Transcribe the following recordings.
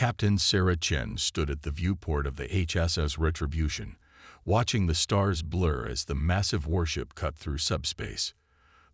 Captain Sarah Chen stood at the viewport of the HSS Retribution, watching the stars blur as the massive warship cut through subspace.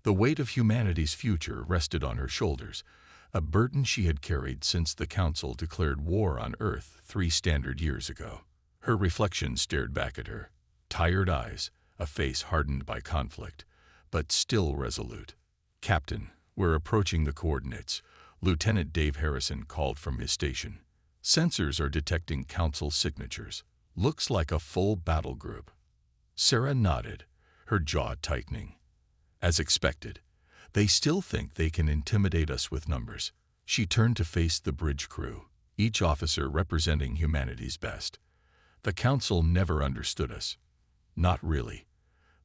The weight of humanity's future rested on her shoulders, a burden she had carried since the Council declared war on Earth 3 standard years ago. Her reflection stared back at her, tired eyes, a face hardened by conflict, but still resolute. "Captain, we're approaching the coordinates," Lieutenant Dave Harrison called from his station. "Sensors are detecting Council signatures. Looks like a full battle group." Sarah nodded, her jaw tightening. As expected, they still think they can intimidate us with numbers. She turned to face the bridge crew, each officer representing humanity's best. The Council never understood us. Not really.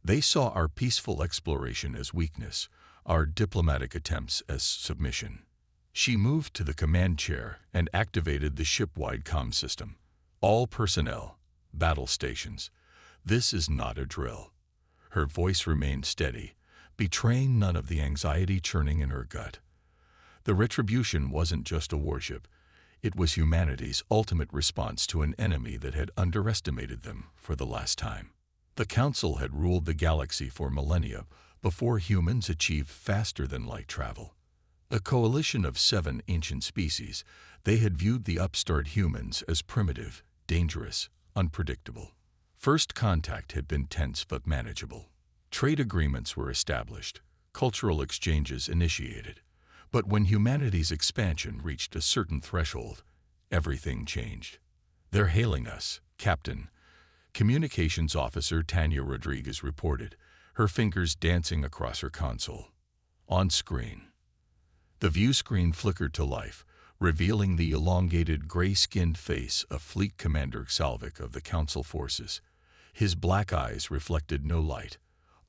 They saw our peaceful exploration as weakness, our diplomatic attempts as submission. She moved to the command chair and activated the ship-wide comm system. "All personnel, battle stations. This is not a drill." Her voice remained steady, betraying none of the anxiety churning in her gut. The Retribution wasn't just a warship. It was humanity's ultimate response to an enemy that had underestimated them for the last time. The Council had ruled the galaxy for millennia before humans achieved faster-than-light travel. A coalition of 7 ancient species, they had viewed the upstart humans as primitive, dangerous, unpredictable. First contact had been tense but manageable. Trade agreements were established, cultural exchanges initiated. But when humanity's expansion reached a certain threshold, everything changed. "They're hailing us, Captain," Communications Officer Tanya Rodriguez reported, her fingers dancing across her console. On screen. The view screen flickered to life, revealing the elongated, gray-skinned face of Fleet Commander Xalvik of the Council forces. His black eyes reflected no light,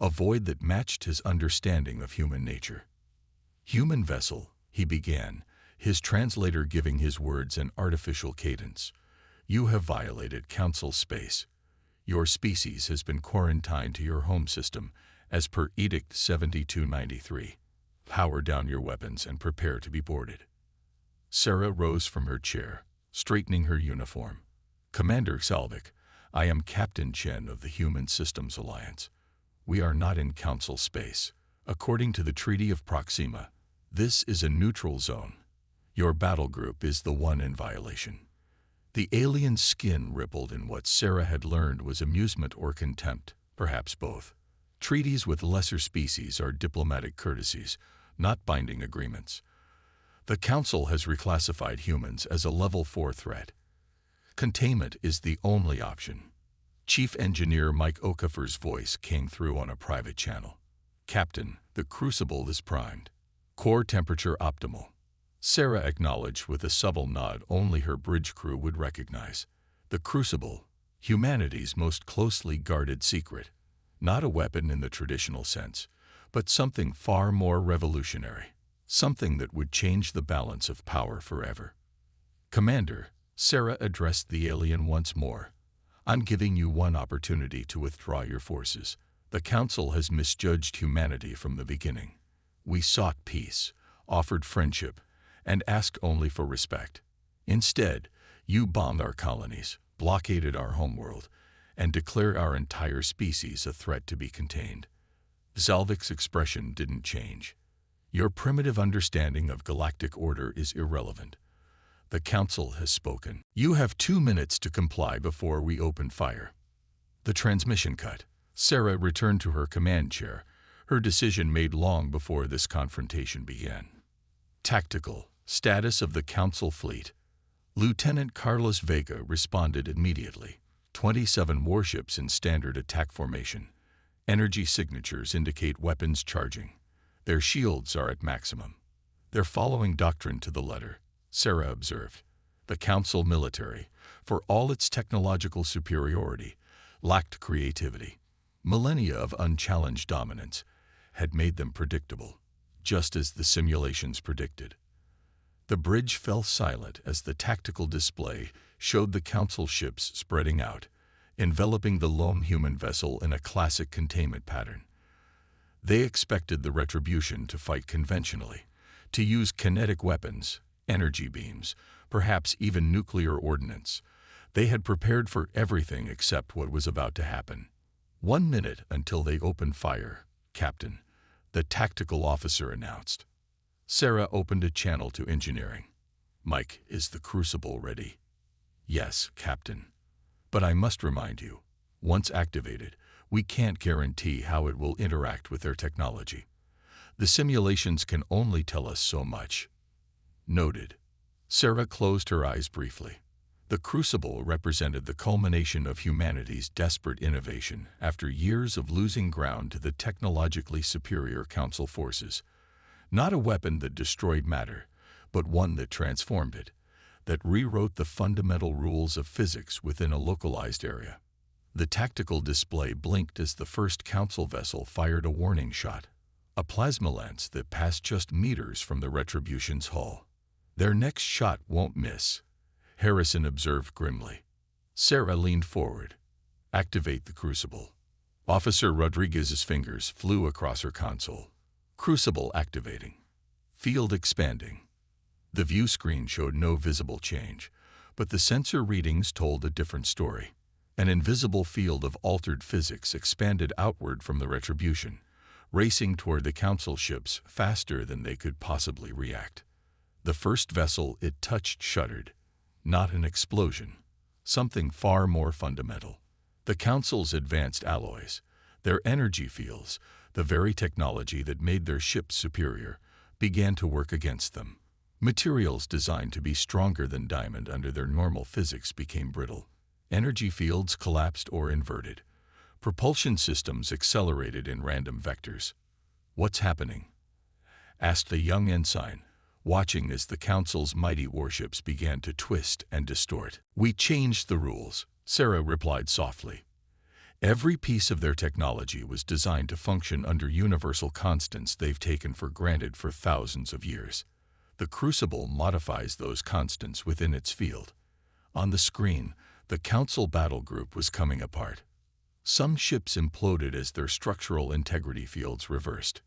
a void that matched his understanding of human nature. "Human vessel," he began, his translator giving his words an artificial cadence. "You have violated Council space. Your species has been quarantined to your home system, as per Edict 7293. Power down your weapons and prepare to be boarded." Sarah rose from her chair, straightening her uniform. "Commander Xalvik, I am Captain Chen of the Human Systems Alliance. We are not in Council space. According to the Treaty of Proxima, this is a neutral zone. Your battle group is the one in violation." The alien's skin rippled in what Sarah had learned was amusement or contempt, perhaps both. Treaties with lesser species are diplomatic courtesies, not binding agreements. The Council has reclassified humans as a Level 4 threat. Containment is the only option. Chief Engineer Mike Okafor's voice came through on a private channel. "Captain, the Crucible is primed. Core temperature optimal." Sarah acknowledged with a subtle nod only her bridge crew would recognize. The Crucible, humanity's most closely guarded secret. Not a weapon in the traditional sense, but something far more revolutionary. Something that would change the balance of power forever. "Commander," Sarah addressed the alien once more, "I'm giving you one opportunity to withdraw your forces. The Council has misjudged humanity from the beginning. We sought peace, offered friendship, and asked only for respect. Instead, you bombed our colonies, blockaded our homeworld, and declared our entire species a threat to be contained." Xalvik's expression didn't change. "Your primitive understanding of galactic order is irrelevant. The Council has spoken. You have 2 minutes to comply before we open fire." The transmission cut. Sarah returned to her command chair, her decision made long before this confrontation began. Tactical. Status of the Council fleet. Lieutenant Carlos Vega responded immediately. 27 warships in standard attack formation. Energy signatures indicate weapons charging. Their shields are at maximum. "They're following doctrine to the letter," Sarah observed. The Council military, for all its technological superiority, lacked creativity. Millennia of unchallenged dominance had made them predictable, just as the simulations predicted. The bridge fell silent as the tactical display showed the Council ships spreading out, enveloping the lone human vessel in a classic containment pattern. They expected the Retribution to fight conventionally, to use kinetic weapons, energy beams, perhaps even nuclear ordnance. They had prepared for everything except what was about to happen. 1 minute until they opened fire, Captain, the tactical officer announced. Sarah opened a channel to engineering. Mike, is the crucible ready? Yes, Captain. But I must remind you, once activated, we can't guarantee how it will interact with their technology. The simulations can only tell us so much. Noted. Sarah closed her eyes briefly. The crucible represented the culmination of humanity's desperate innovation after years of losing ground to the technologically superior Council forces. Not a weapon that destroyed matter, but one that transformed it, that rewrote the fundamental rules of physics within a localized area. The tactical display blinked as the first Council vessel fired a warning shot, a plasma lance that passed just meters from the Retribution's hull. Their next shot won't miss, Harrison observed grimly. Sarah leaned forward. Activate the crucible. Officer Rodriguez's fingers flew across her console. Crucible activating. Field expanding. The view screen showed no visible change, but the sensor readings told a different story. An invisible field of altered physics expanded outward from the Retribution, racing toward the Council ships faster than they could possibly react. The first vessel it touched shuddered. Not an explosion. Something far more fundamental. The Council's advanced alloys, their energy fields, the very technology that made their ships superior, began to work against them. Materials designed to be stronger than diamond under their normal physics became brittle. Energy fields collapsed or inverted. Propulsion systems accelerated in random vectors. What's happening? Asked the young ensign, watching as the Council's mighty warships began to twist and distort. We changed the rules, Sarah replied softly. Every piece of their technology was designed to function under universal constants they've taken for granted for thousands of years. The crucible modifies those constants within its field. On the screen, the Council battle group was coming apart. Some ships imploded as their structural integrity fields reversed.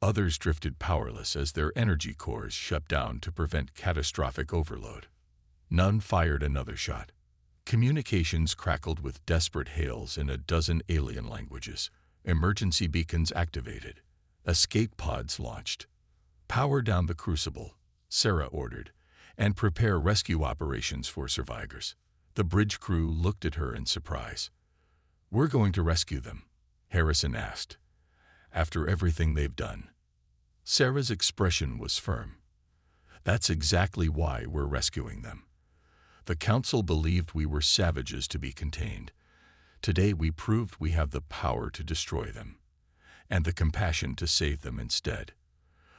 Others drifted powerless as their energy cores shut down to prevent catastrophic overload. None fired another shot. Communications crackled with desperate hails in a dozen alien languages. Emergency beacons activated. Escape pods launched. Power down the crucible, Sarah ordered, and prepare rescue operations for survivors. The bridge crew looked at her in surprise. We're going to rescue them, Harrison asked. After everything they've done. Sarah's expression was firm. That's exactly why we're rescuing them. The Council believed we were savages to be contained. Today we proved we have the power to destroy them, and the compassion to save them instead.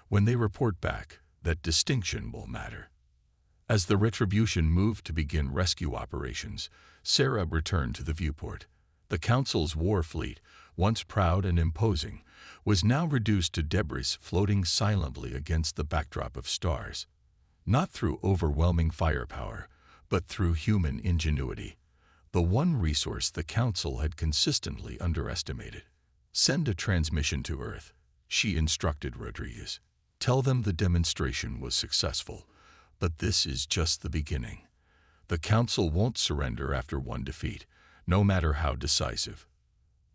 When they report back, that distinction will matter. As the Retribution moved to begin rescue operations, Sarah returned to the viewport. The Council's war fleet, once proud and imposing, was now reduced to debris floating silently against the backdrop of stars. Not through overwhelming firepower, but through human ingenuity. The one resource the Council had consistently underestimated. Send a transmission to Earth, she instructed Rodriguez. Tell them the demonstration was successful, but this is just the beginning. The Council won't surrender after one defeat, no matter how decisive.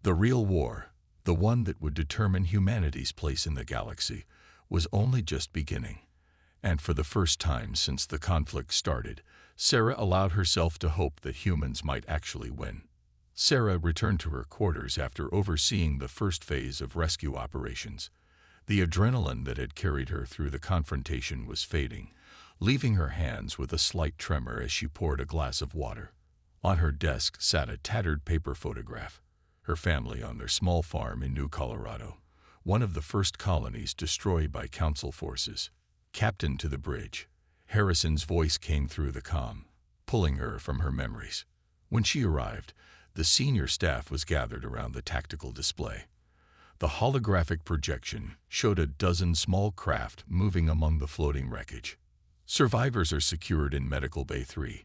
The real war, the one that would determine humanity's place in the galaxy, was only just beginning. And for the first time since the conflict started, Sarah allowed herself to hope that humans might actually win. Sarah returned to her quarters after overseeing the first phase of rescue operations. The adrenaline that had carried her through the confrontation was fading, leaving her hands with a slight tremor as she poured a glass of water. On her desk sat a tattered paper photograph, her family on their small farm in New Colorado, one of the first colonies destroyed by Council forces. Captain to the bridge. Harrison's voice came through the comm, pulling her from her memories. When she arrived, the senior staff was gathered around the tactical display. The holographic projection showed a dozen small craft moving among the floating wreckage. Survivors are secured in Medical Bay 3,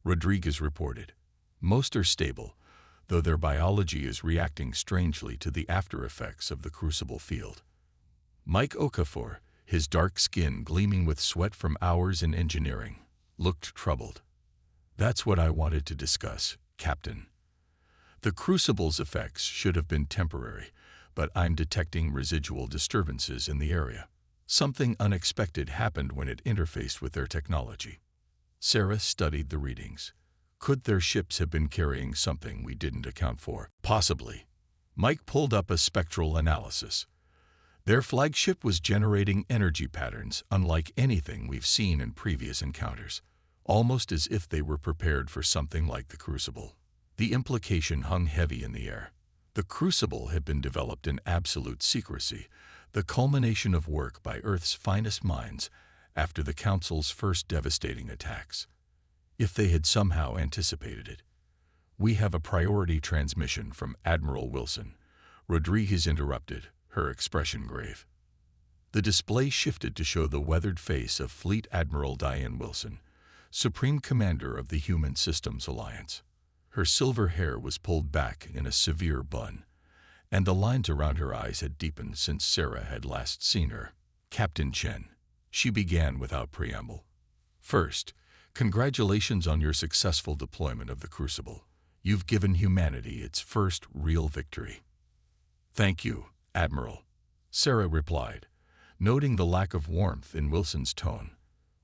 Rodriguez reported. Most are stable, though their biology is reacting strangely to the after-effects of the crucible field. Mike Okafor, his dark skin gleaming with sweat from hours in engineering, looked troubled. "That's what I wanted to discuss, Captain. The Crucible's effects should have been temporary, but I'm detecting residual disturbances in the area. Something unexpected happened when it interfaced with their technology." Sarah studied the readings. Could their ships have been carrying something we didn't account for? Possibly. Mike pulled up a spectral analysis. Their flagship was generating energy patterns unlike anything we've seen in previous encounters, almost as if they were prepared for something like the Crucible. The implication hung heavy in the air. The Crucible had been developed in absolute secrecy, the culmination of work by Earth's finest minds after the Council's first devastating attacks. If they had somehow anticipated it. "We have a priority transmission from Admiral Wilson." Rodriguez interrupted, her expression grave. The display shifted to show the weathered face of Fleet Admiral Diane Wilson, Supreme Commander of the Human Systems Alliance. Her silver hair was pulled back in a severe bun, and the lines around her eyes had deepened since Sarah had last seen her. "Captain Chen," she began without preamble. "First, congratulations on your successful deployment of the Crucible. You've given humanity its first real victory." "Thank you, Admiral," Sarah replied, noting the lack of warmth in Wilson's tone.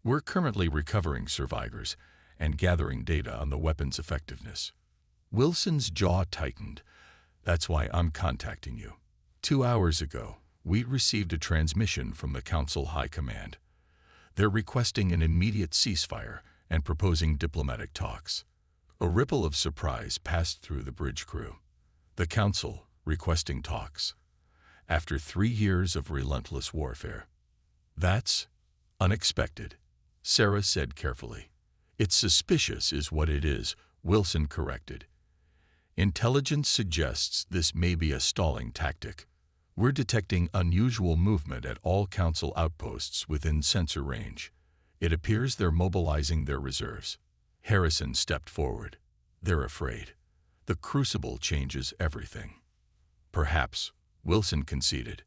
"We're currently recovering survivors and gathering data on the weapon's effectiveness." Wilson's jaw tightened. "That's why I'm contacting you. 2 hours ago, we received a transmission from the Council High Command. They're requesting an immediate ceasefire and proposing diplomatic talks." A ripple of surprise passed through the bridge crew. The Council requesting talks. After 3 years of relentless warfare. "That's unexpected," Sarah said carefully. "It's suspicious is what it is," Wilson corrected. "Intelligence suggests this may be a stalling tactic. We're detecting unusual movement at all Council outposts within sensor range. It appears they're mobilizing their reserves." Harrison stepped forward. "They're afraid. The Crucible changes everything." "Perhaps," Wilson conceded,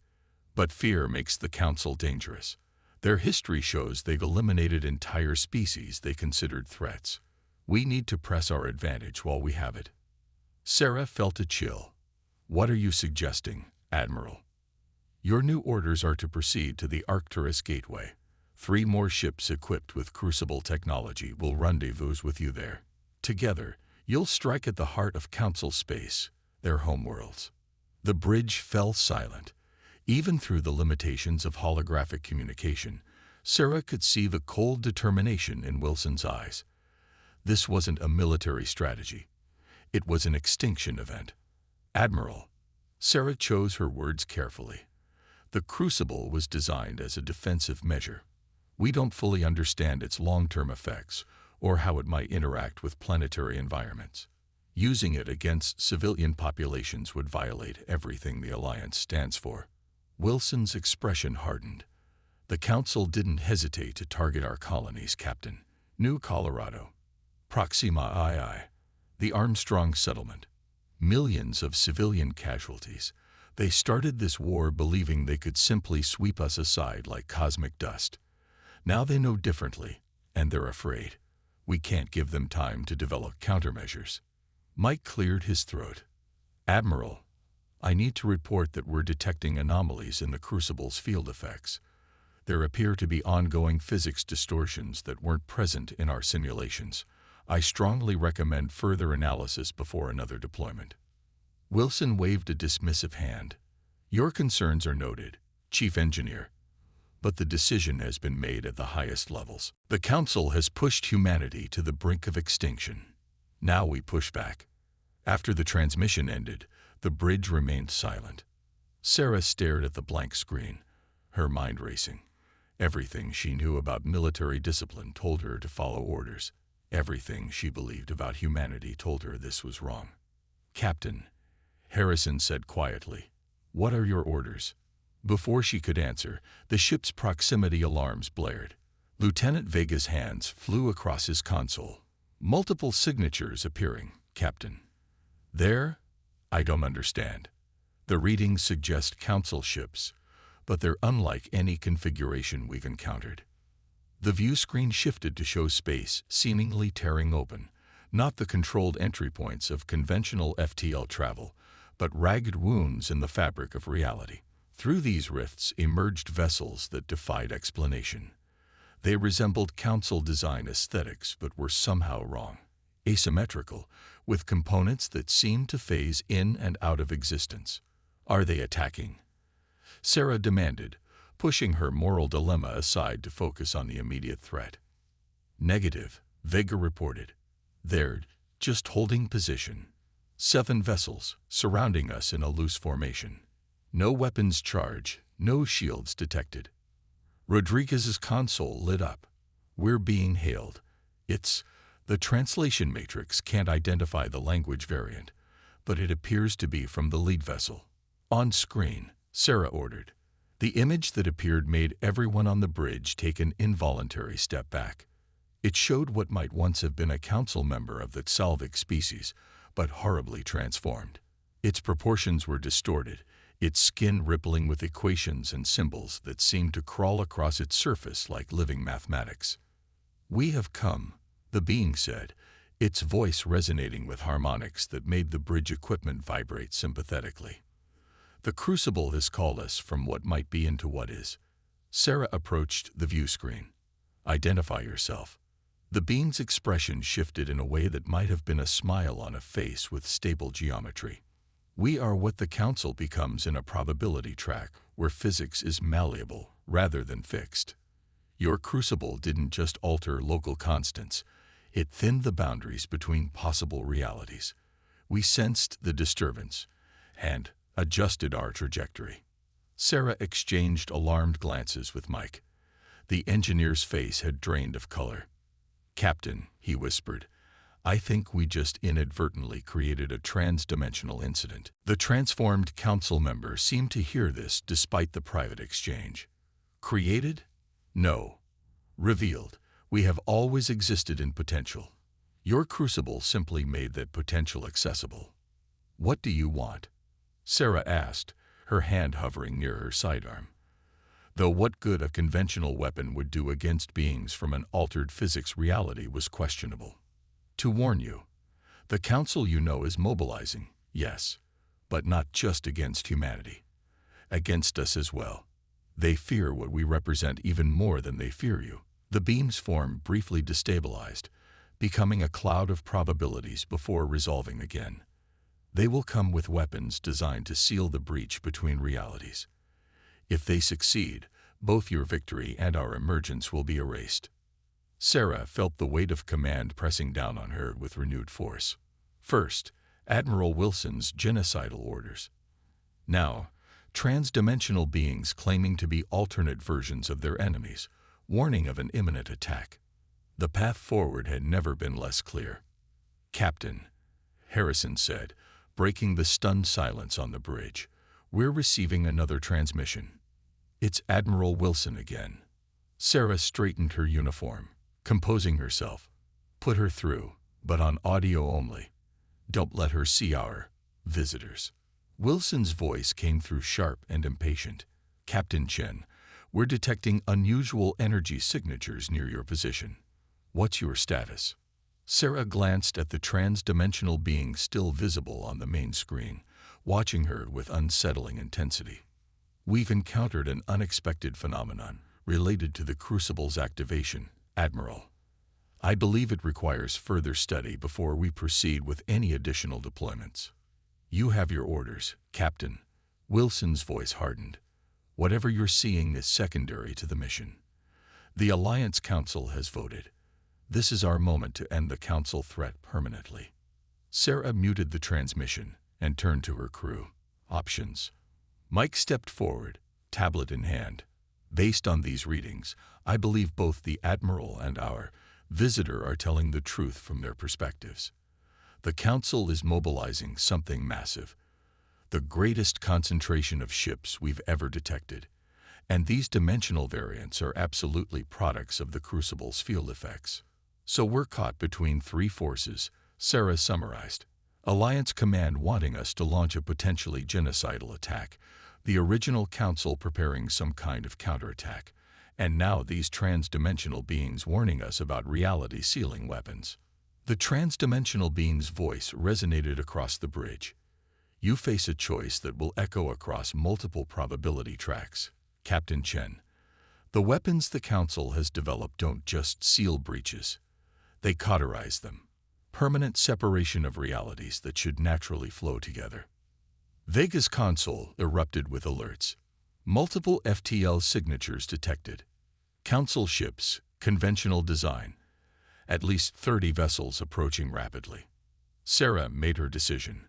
"but fear makes the Council dangerous. Their history shows they've eliminated entire species they considered threats. We need to press our advantage while we have it." Sarah felt a chill. "What are you suggesting, Admiral?" "Your new orders are to proceed to the Arcturus Gateway. 3 more ships equipped with Crucible technology will rendezvous with you there. Together, you'll strike at the heart of Council space, their homeworlds." The bridge fell silent. Even through the limitations of holographic communication, Sarah could see the cold determination in Wilson's eyes. This wasn't a military strategy. It was an extinction event. "Admiral," Sarah chose her words carefully. "The Crucible was designed as a defensive measure. We don't fully understand its long-term effects or how it might interact with planetary environments. Using it against civilian populations would violate everything the Alliance stands for." Wilson's expression hardened. "The Council didn't hesitate to target our colonies, Captain. New Colorado, Proxima II, the Armstrong settlement. Millions of civilian casualties. They started this war believing they could simply sweep us aside like cosmic dust. Now they know differently, and they're afraid. We can't give them time to develop countermeasures." Mike cleared his throat. "Admiral, I need to report that we're detecting anomalies in the Crucible's field effects. There appear to be ongoing physics distortions that weren't present in our simulations. I strongly recommend further analysis before another deployment." Wilson waved a dismissive hand. "Your concerns are noted, Chief Engineer, but the decision has been made at the highest levels. The Council has pushed humanity to the brink of extinction. Now we push back." After the transmission ended, the bridge remained silent. Sarah stared at the blank screen, her mind racing. Everything she knew about military discipline told her to follow orders. Everything she believed about humanity told her this was wrong. "Captain," Harrison said quietly, "what are your orders?" Before she could answer, the ship's proximity alarms blared. Lieutenant Vega's hands flew across his console. "Multiple signatures appearing, Captain." "There? I don't understand. The readings suggest Council ships, but they're unlike any configuration we've encountered." The view screen shifted to show space seemingly tearing open, not the controlled entry points of conventional FTL travel, but ragged wounds in the fabric of reality. Through these rifts emerged vessels that defied explanation. They resembled Council design aesthetics but were somehow wrong. Asymmetrical, with components that seemed to phase in and out of existence. Are they attacking? Sarah demanded, pushing her moral dilemma aside to focus on the immediate threat. Negative, Vega reported. They're just holding position. 7 vessels, surrounding us in a loose formation. No weapons charge, no shields detected. Rodriguez's console lit up. We're being hailed. The translation matrix can't identify the language variant, but it appears to be from the lead vessel. On screen, Sarah ordered. The image that appeared made everyone on the bridge take an involuntary step back. It showed what might once have been a council member of the Salvic species, but horribly transformed. Its proportions were distorted, its skin rippling with equations and symbols that seemed to crawl across its surface like living mathematics. "We have come," the being said, its voice resonating with harmonics that made the bridge equipment vibrate sympathetically. "The Crucible has called us from what might be into what is." Sarah approached the view screen. "Identify yourself." The being's expression shifted in a way that might have been a smile on a face with stable geometry. "We are what the Council becomes in a probability track where physics is malleable rather than fixed. Your Crucible didn't just alter local constants, it thinned the boundaries between possible realities. We sensed the disturbance and adjusted our trajectory." Sarah exchanged alarmed glances with Mike. The engineer's face had drained of color. "Captain," he whispered, "I think we just inadvertently created a trans-dimensional incident." The transformed council member seemed to hear this despite the private exchange. "Created? No. Revealed. We have always existed in potential. Your Crucible simply made that potential accessible." "What do you want?" Sarah asked, her hand hovering near her sidearm. Though what good a conventional weapon would do against beings from an altered physics reality was questionable. "To warn you. The Council you know is mobilizing, yes, but not just against humanity. Against us as well. They fear what we represent even more than they fear you." The beam's form briefly destabilized, becoming a cloud of probabilities before resolving again. "They will come with weapons designed to seal the breach between realities. If they succeed, both your victory and our emergence will be erased." Sarah felt the weight of command pressing down on her with renewed force. First, Admiral Wilson's genocidal orders. Now, trans-dimensional beings claiming to be alternate versions of their enemies, warning of an imminent attack. The path forward had never been less clear. "Captain," Harrison said, breaking the stunned silence on the bridge, "we're receiving another transmission." "It's Admiral Wilson again." Sarah straightened her uniform, composing herself. "Put her through, but on audio only. Don't let her see our visitors." Wilson's voice came through sharp and impatient. "Captain Chen, we're detecting unusual energy signatures near your position. What's your status?" Sarah glanced at the trans-dimensional being still visible on the main screen, watching her with unsettling intensity. "We've encountered an unexpected phenomenon related to the Crucible's activation, Admiral. I believe it requires further study before we proceed with any additional deployments." "You have your orders, Captain." Wilson's voice hardened. "Whatever you're seeing is secondary to the mission. The Alliance Council has voted. This is our moment to end the Council threat permanently." Sarah muted the transmission and turned to her crew. "Options." Mike stepped forward, tablet in hand. "Based on these readings, I believe both the Admiral and our visitor are telling the truth from their perspectives. The Council is mobilizing something massive, the greatest concentration of ships we've ever detected, and these dimensional variants are absolutely products of the Crucible's field effects. So we're caught between 3 forces," Sarah summarized. "Alliance Command wanting us to launch a potentially genocidal attack, the original Council preparing some kind of counterattack, And now these trans-dimensional beings warning us about reality-sealing weapons. The trans-dimensional being's voice resonated across the bridge. You face a choice that will echo across multiple probability tracks. Captain Chen, the weapons the Council has developed don't just seal breaches. They cauterize them. Permanent separation of realities that should naturally flow together. Vega's console erupted with alerts. Multiple FTL signatures detected. Council ships, conventional design. At least 30 vessels approaching rapidly. Sarah made her decision.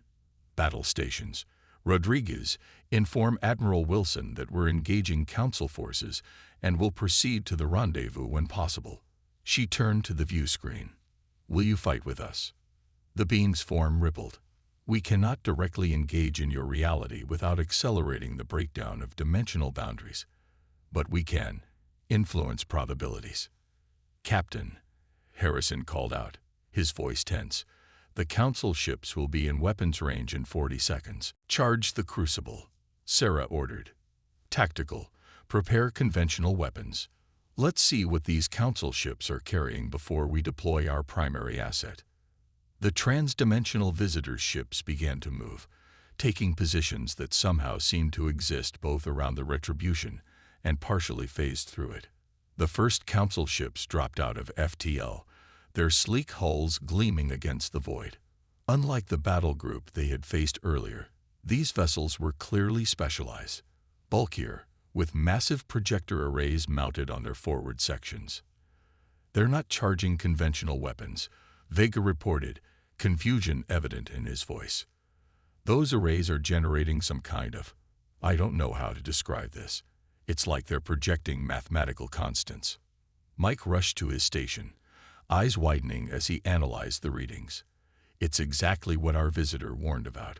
Battle stations. Rodriguez, inform Admiral Wilson that we're engaging Council forces and will proceed to the rendezvous when possible. She turned to the view screen. Will you fight with us? The being's form rippled. We cannot directly engage in your reality without accelerating the breakdown of dimensional boundaries. But we can influence probabilities. Captain, Harrison called out, his voice tense. The Council ships will be in weapons range in 40 seconds. Charge the crucible, Sarah ordered. Tactical, prepare conventional weapons. Let's see what these Council ships are carrying before we deploy our primary asset. The trans-dimensional visitors' ships began to move, taking positions that somehow seemed to exist both around the Retribution and partially phased through it. The first Council ships dropped out of FTL, their sleek hulls gleaming against the void. Unlike the battle group they had faced earlier, these vessels were clearly specialized, bulkier, with massive projector arrays mounted on their forward sections. They're not charging conventional weapons, Vega reported, confusion evident in his voice. Those arrays are generating some kind of, I don't know how to describe this. It's like they're projecting mathematical constants. Mike rushed to his station, eyes widening as he analyzed the readings. It's exactly what our visitor warned about.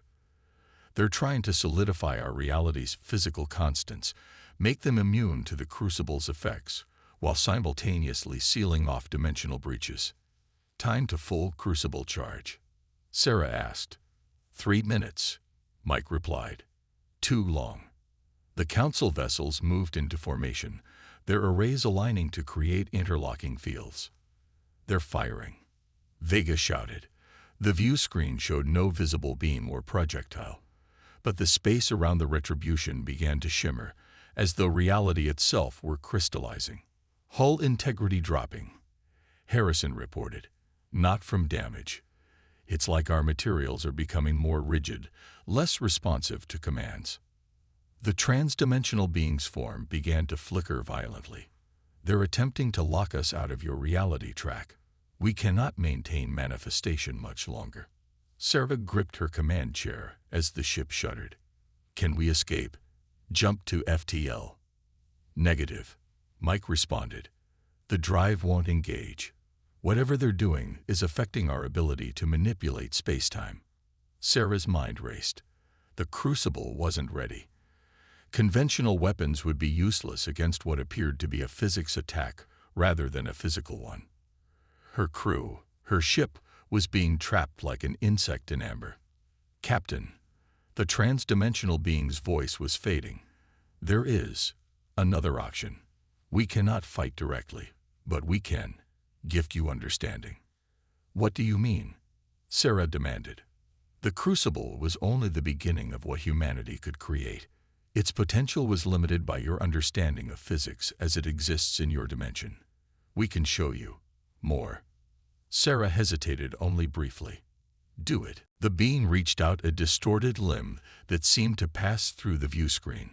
They're trying to solidify our reality's physical constants, make them immune to the Crucible's effects, while simultaneously sealing off dimensional breaches. Time to full Crucible charge, Sarah asked. 3 minutes, Mike replied. Too long. The Council vessels moved into formation, their arrays aligning to create interlocking fields. They're firing, Vega shouted. The view screen showed no visible beam or projectile, but the space around the Retribution began to shimmer, as though reality itself were crystallizing. Hull integrity dropping, Harrison reported. Not from damage. It's like our materials are becoming more rigid, less responsive to commands. The trans-dimensional being's form began to flicker violently. They're attempting to lock us out of your reality track. We cannot maintain manifestation much longer. Sarah gripped her command chair as the ship shuddered. Can we escape? Jump to FTL. Negative, Mike responded. The drive won't engage. Whatever they're doing is affecting our ability to manipulate space-time. Sarah's mind raced. The Crucible wasn't ready. Conventional weapons would be useless against what appeared to be a physics attack rather than a physical one. Her crew, her ship, was being trapped like an insect in amber. Captain, the trans-dimensional being's voice was fading. There is another option. We cannot fight directly, but we can gift you understanding. What do you mean? Sarah demanded. The Crucible was only the beginning of what humanity could create. Its potential was limited by your understanding of physics as it exists in your dimension. We can show you more. Sarah hesitated only briefly. Do it. The being reached out a distorted limb that seemed to pass through the view screen,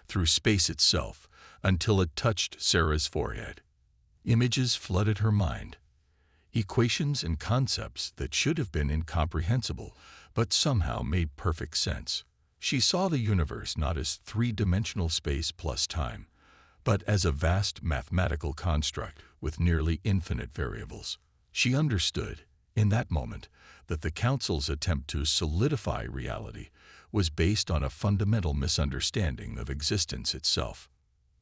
through space itself, until it touched Sarah's forehead. Images flooded her mind. Equations and concepts that should have been incomprehensible, but somehow made perfect sense. She saw the universe not as three-dimensional space plus time, but as a vast mathematical construct with nearly infinite variables. She understood, in that moment, that the Council's attempt to solidify reality was based on a fundamental misunderstanding of existence itself.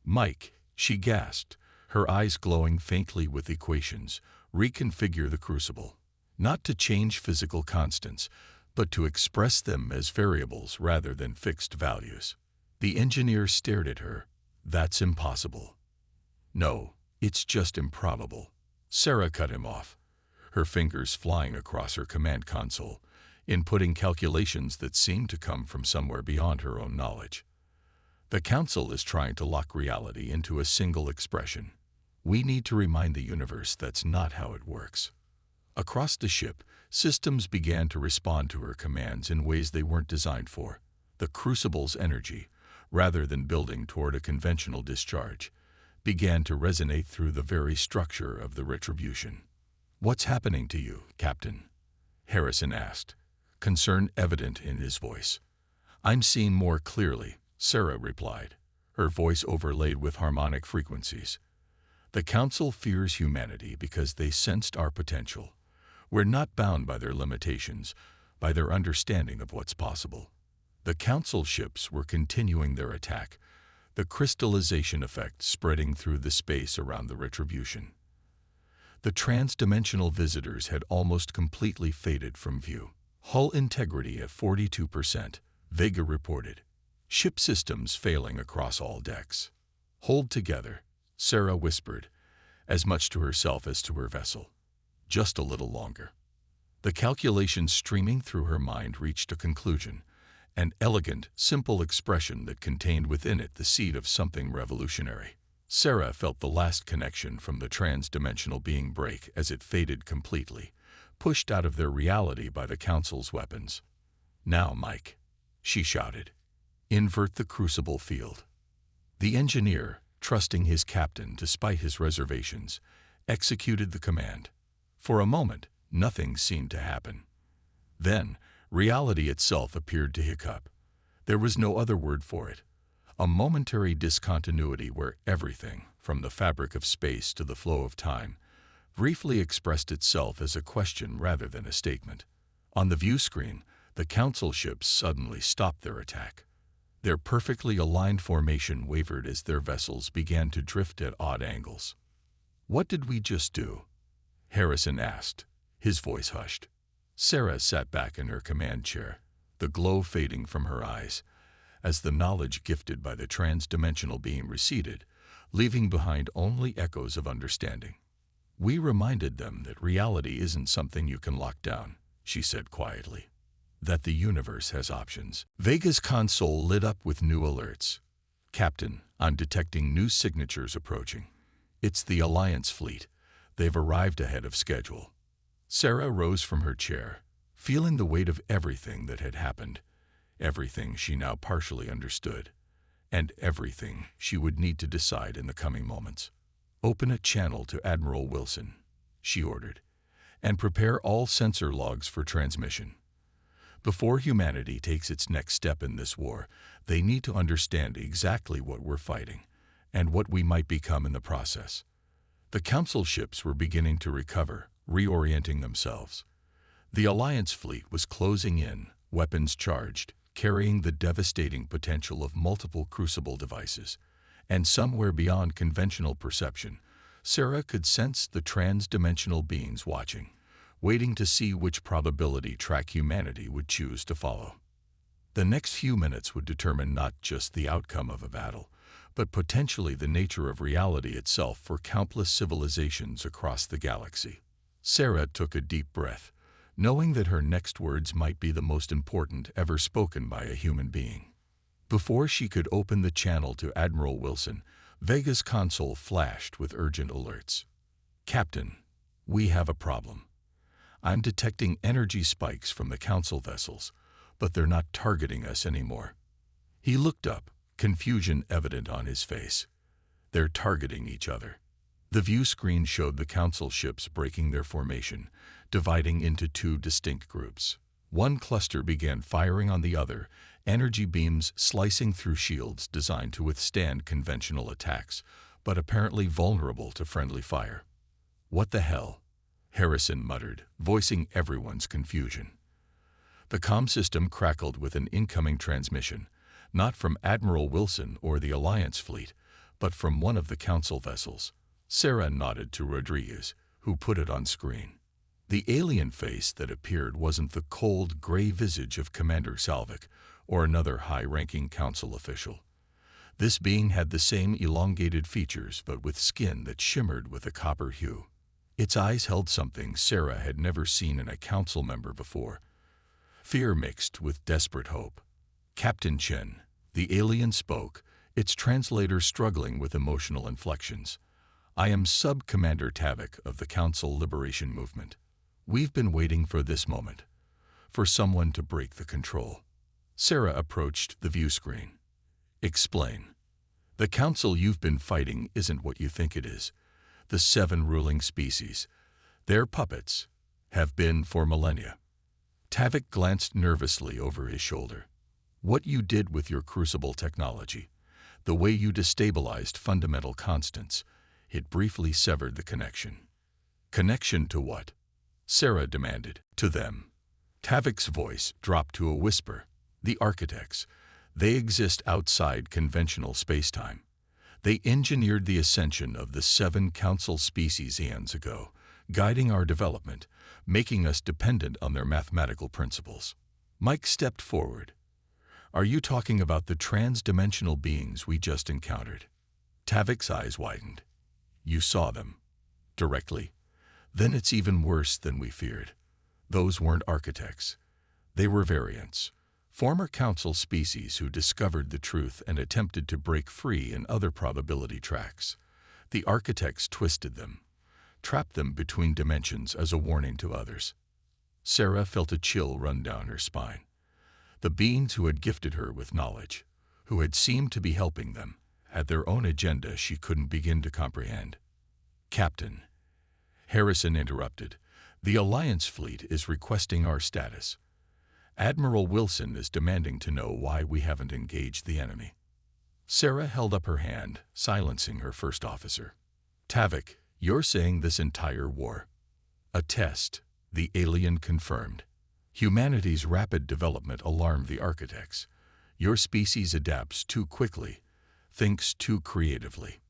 Mike, she gasped, her eyes glowing faintly with equations, reconfigure the Crucible, not to change physical constants, but to express them as variables rather than fixed values. The engineer stared at her. That's impossible. No, it's just improbable. Sarah cut him off, her fingers flying across her command console, inputting calculations that seemed to come from somewhere beyond her own knowledge. The Council is trying to lock reality into a single expression. We need to remind the universe that's not how it works. Across the ship, systems began to respond to her commands in ways they weren't designed for. The Crucible's energy, rather than building toward a conventional discharge, began to resonate through the very structure of the retribution. "What's happening to you, Captain?" Harrison asked, concern evident in his voice. "I'm seeing more clearly," Sarah replied, her voice overlaid with harmonic frequencies. "The Council fears humanity because they sensed our potential. We're not bound by their limitations, by their understanding of what's possible." The Council ships were continuing their attack, the crystallization effect spreading through the space around the retribution. The trans-dimensional visitors had almost completely faded from view. Hull integrity at 42%, Vega reported. Ship systems failing across all decks. "Hold together," Sarah whispered, as much to herself as to her vessel. "Just a little longer." The calculations streaming through her mind reached a conclusion, an elegant, simple expression that contained within it the seed of something revolutionary. Sarah felt the last connection from the trans-dimensional being break as it faded completely, pushed out of their reality by the Council's weapons. "Now, Mike," she shouted, "invert the crucible field." The engineer, trusting his captain despite his reservations, executed the command. For a moment, nothing seemed to happen. Then, reality itself appeared to hiccup. There was no other word for it. A momentary discontinuity where everything, from the fabric of space to the flow of time, briefly expressed itself as a question rather than a statement. On the view screen, the Council ships suddenly stopped their attack. Their perfectly aligned formation wavered as their vessels began to drift at odd angles. "What did we just do?" Harrison asked, his voice hushed. Sarah sat back in her command chair, the glow fading from her eyes, as the knowledge gifted by the trans-dimensional being receded, leaving behind only echoes of understanding. "We reminded them that reality isn't something you can lock down," she said quietly. "That the universe has options." Vega's console lit up with new alerts. "Captain, I'm detecting new signatures approaching. It's the Alliance fleet. They've arrived ahead of schedule." Sarah rose from her chair, feeling the weight of everything that had happened, everything she now partially understood, and everything she would need to decide in the coming moments. "Open a channel to Admiral Wilson," she ordered, "and prepare all sensor logs for transmission. Before humanity takes its next step in this war, they need to understand exactly what we're fighting, and what we might become in the process." The Council ships were beginning to recover, reorienting themselves. The Alliance fleet was closing in, weapons charged, carrying the devastating potential of multiple crucible devices. And somewhere beyond conventional perception, Sarah could sense the trans-dimensional beings watching, waiting to see which probability track humanity would choose to follow. The next few minutes would determine not just the outcome of a battle, but potentially the nature of reality itself for countless civilizations across the galaxy. Sarah took a deep breath, knowing that her next words might be the most important ever spoken by a human being. Before she could open the channel to Admiral Wilson, Vega's console flashed with urgent alerts. "Captain, we have a problem. I'm detecting energy spikes from the Council vessels, but they're not targeting us anymore." He looked up, confusion evident on his face. "They're targeting each other." The view screen showed the Council ships breaking their formation, dividing into two distinct groups. One cluster began firing on the other, energy beams slicing through shields designed to withstand conventional attacks, but apparently vulnerable to friendly fire. "What the hell?" Harrison muttered, voicing everyone's confusion. The comm system crackled with an incoming transmission, not from Admiral Wilson or the Alliance fleet, but from one of the Council vessels. Sarah nodded to Rodriguez, who put it on screen. The alien face that appeared wasn't the cold, gray visage of Commander Salvik or another high-ranking Council official. This being had the same elongated features but with skin that shimmered with a copper hue. Its eyes held something Sarah had never seen in a council member before. Fear mixed with desperate hope. "Captain Chen," the alien spoke, its translator struggling with emotional inflections. "I am Sub-Commander Tavik of the Council Liberation Movement. We've been waiting for this moment, for someone to break the control." Sarah approached the view screen. "Explain. The council you've been fighting isn't what you think it is. The 7 ruling species, their puppets, have been for millennia." Tavik glanced nervously over his shoulder. "What you did with your crucible technology, the way you destabilized fundamental constants, it briefly severed the connection." "Connection to what?" Sarah demanded. "To them." Tavik's voice dropped to a whisper. "The architects. They exist outside conventional spacetime. They engineered the ascension of the 7 council species eons ago, guiding our development, making us dependent on their mathematical principles." Mike stepped forward. "Are you talking about the trans-dimensional beings we just encountered?" Tavik's eyes widened. "You saw them. Directly. Then it's even worse than we feared. Those weren't architects. They were variants. Former council species who discovered the truth and attempted to break free in other probability tracks. The architects twisted them, trapped them between dimensions as a warning to others." Sarah felt a chill run down her spine. The beings who had gifted her with knowledge, who had seemed to be helping them, had their own agenda she couldn't begin to comprehend. "Captain," Harrison interrupted, "the Alliance fleet is requesting our status. Admiral Wilson is demanding to know why we haven't engaged the enemy." Sarah held up her hand, silencing her first officer. "Tavik, you're saying this entire war? A test," the alien confirmed. "Humanity's rapid development alarmed the architects. Your species adapts too quickly, thinks too creatively.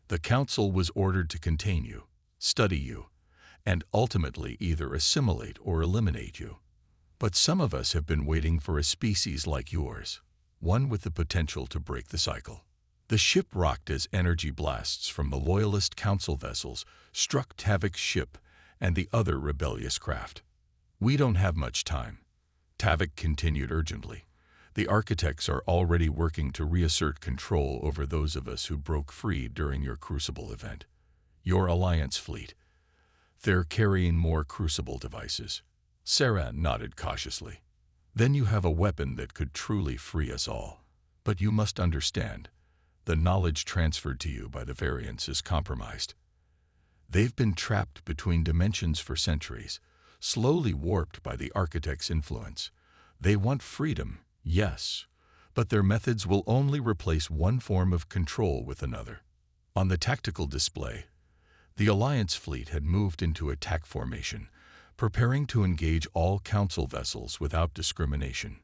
The Council was ordered to contain you, study you, and ultimately either assimilate or eliminate you. But some of us have been waiting for a species like yours, one with the potential to break the cycle." The ship rocked as energy blasts from the Loyalist Council vessels struck Tavik's ship and the other rebellious craft. "We don't have much time," Tavik continued urgently. "The architects are already working to reassert control over those of us who broke free during your Crucible event. Your Alliance fleet. They're carrying more Crucible devices." Sarah nodded cautiously. "Then you have a weapon that could truly free us all. But you must understand, the knowledge transferred to you by the variants is compromised. They've been trapped between dimensions for centuries, slowly warped by the architect's influence. They want freedom, yes, but their methods will only replace one form of control with another." On the tactical display, the Alliance fleet had moved into attack formation, preparing to engage all Council vessels without discrimination.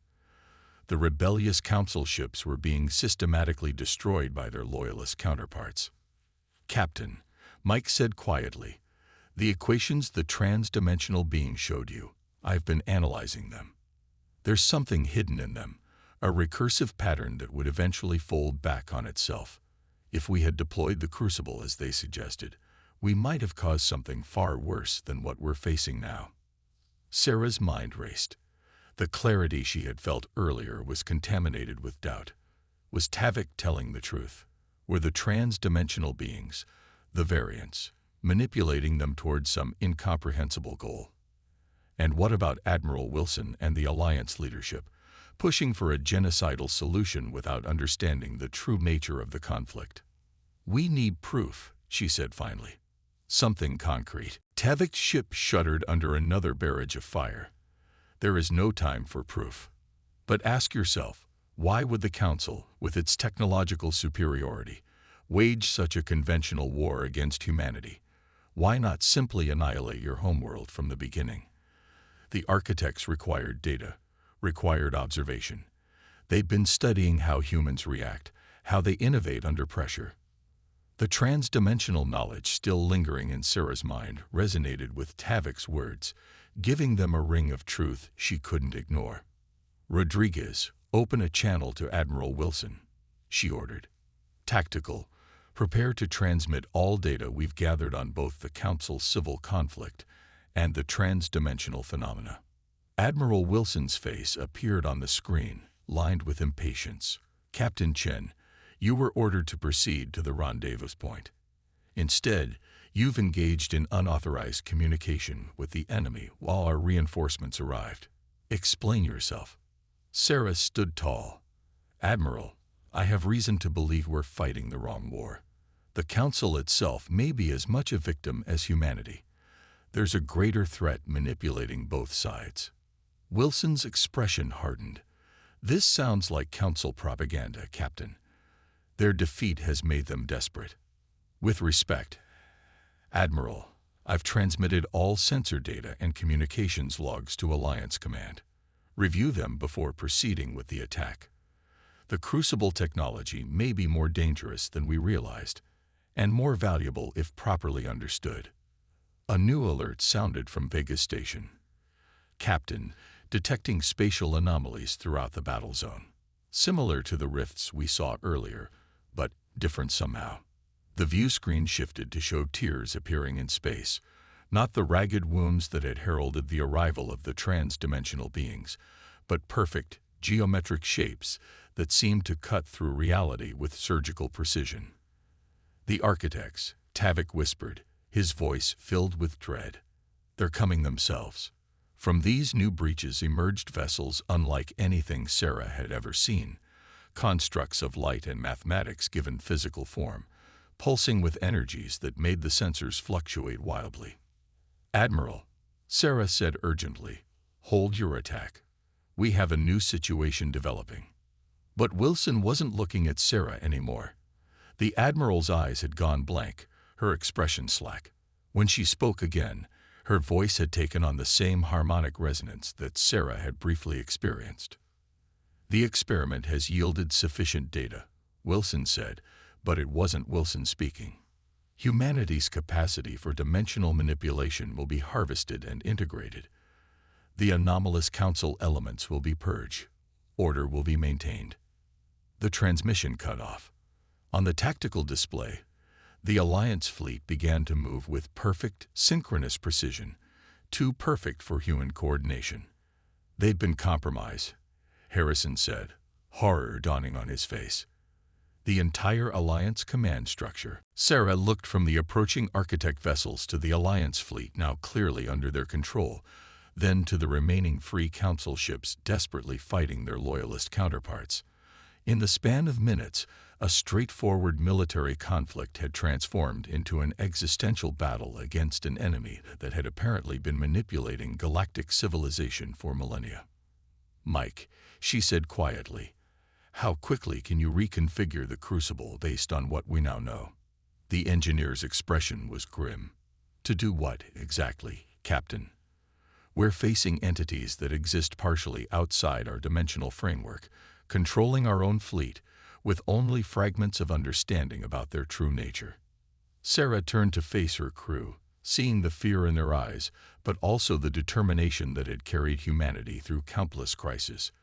The rebellious Council ships were being systematically destroyed by their Loyalist counterparts. "Captain," Mike said quietly, "the equations the trans-dimensional being showed you, I've been analyzing them. There's something hidden in them, a recursive pattern that would eventually fold back on itself. If we had deployed the Crucible as they suggested, we might have caused something far worse than what we're facing now." Sarah's mind raced. The clarity she had felt earlier was contaminated with doubt. Was Tavik telling the truth? Were the trans-dimensional beings, the variants, manipulating them towards some incomprehensible goal? And what about Admiral Wilson and the Alliance leadership, pushing for a genocidal solution without understanding the true nature of the conflict? "We need proof," she said finally. "Something concrete." Tavik's ship shuddered under another barrage of fire. "There is no time for proof. But ask yourself, why would the Council, with its technological superiority, wage such a conventional war against humanity? Why not simply annihilate your homeworld from the beginning?" The architects required data, required observation. They'd been studying how humans react, how they innovate under pressure. The trans-dimensional knowledge still lingering in Sarah's mind resonated with Tavik's words, giving them a ring of truth she couldn't ignore. "Rodriguez, open a channel to Admiral Wilson," she ordered. Tactical. Prepare to transmit all data we've gathered on both the Council's civil conflict and the trans-dimensional phenomena. Admiral Wilson's face appeared on the screen, lined with impatience. Captain Chen, you were ordered to proceed to the rendezvous point. Instead, you've engaged in unauthorized communication with the enemy while our reinforcements arrived. Explain yourself. Sarah stood tall. Admiral, I have reason to believe we're fighting the wrong war. The Council itself may be as much a victim as humanity. There's a greater threat manipulating both sides. Wilson's expression hardened. This sounds like Council propaganda, Captain. Their defeat has made them desperate. With respect, Admiral, I've transmitted all sensor data and communications logs to Alliance Command. Review them before proceeding with the attack. The Crucible technology may be more dangerous than we realized, and more valuable if properly understood. A new alert sounded from Vega Station. Captain, detecting spatial anomalies throughout the battle zone. Similar to the rifts we saw earlier, but different somehow. The view screen shifted to show tears appearing in space, not the ragged wounds that had heralded the arrival of the trans-dimensional beings, but perfect, geometric shapes that seemed to cut through reality with surgical precision. The architects, Tavik whispered, his voice filled with dread. They're coming themselves. From these new breaches emerged vessels unlike anything Sarah had ever seen, constructs of light and mathematics given physical form, pulsing with energies that made the sensors fluctuate wildly. Admiral, Sarah said urgently, hold your attack. We have a new situation developing. But Wilson wasn't looking at Sarah anymore. The Admiral's eyes had gone blank, her expression slack. When she spoke again, her voice had taken on the same harmonic resonance that Sarah had briefly experienced. The experiment has yielded sufficient data, Wilson said, but it wasn't Wilson speaking. Humanity's capacity for dimensional manipulation will be harvested and integrated. The anomalous Council elements will be purged. Order will be maintained. The transmission cut off. On the tactical display, the Alliance fleet began to move with perfect, synchronous precision, too perfect for human coordination. They'd been compromised, Harrison said, horror dawning on his face. The entire Alliance command structure. Sarah looked from the approaching architect vessels to the Alliance fleet now clearly under their control, then to the remaining free Council ships desperately fighting their loyalist counterparts. In the span of minutes, a straightforward military conflict had transformed into an existential battle against an enemy that had apparently been manipulating galactic civilization for millennia. Mike, she said quietly, how quickly can you reconfigure the Crucible based on what we now know? The engineer's expression was grim. To do what, exactly, Captain? We're facing entities that exist partially outside our dimensional framework, controlling our own fleet, with only fragments of understanding about their true nature. Sarah turned to face her crew, seeing the fear in their eyes, but also the determination that had carried humanity through countless crises.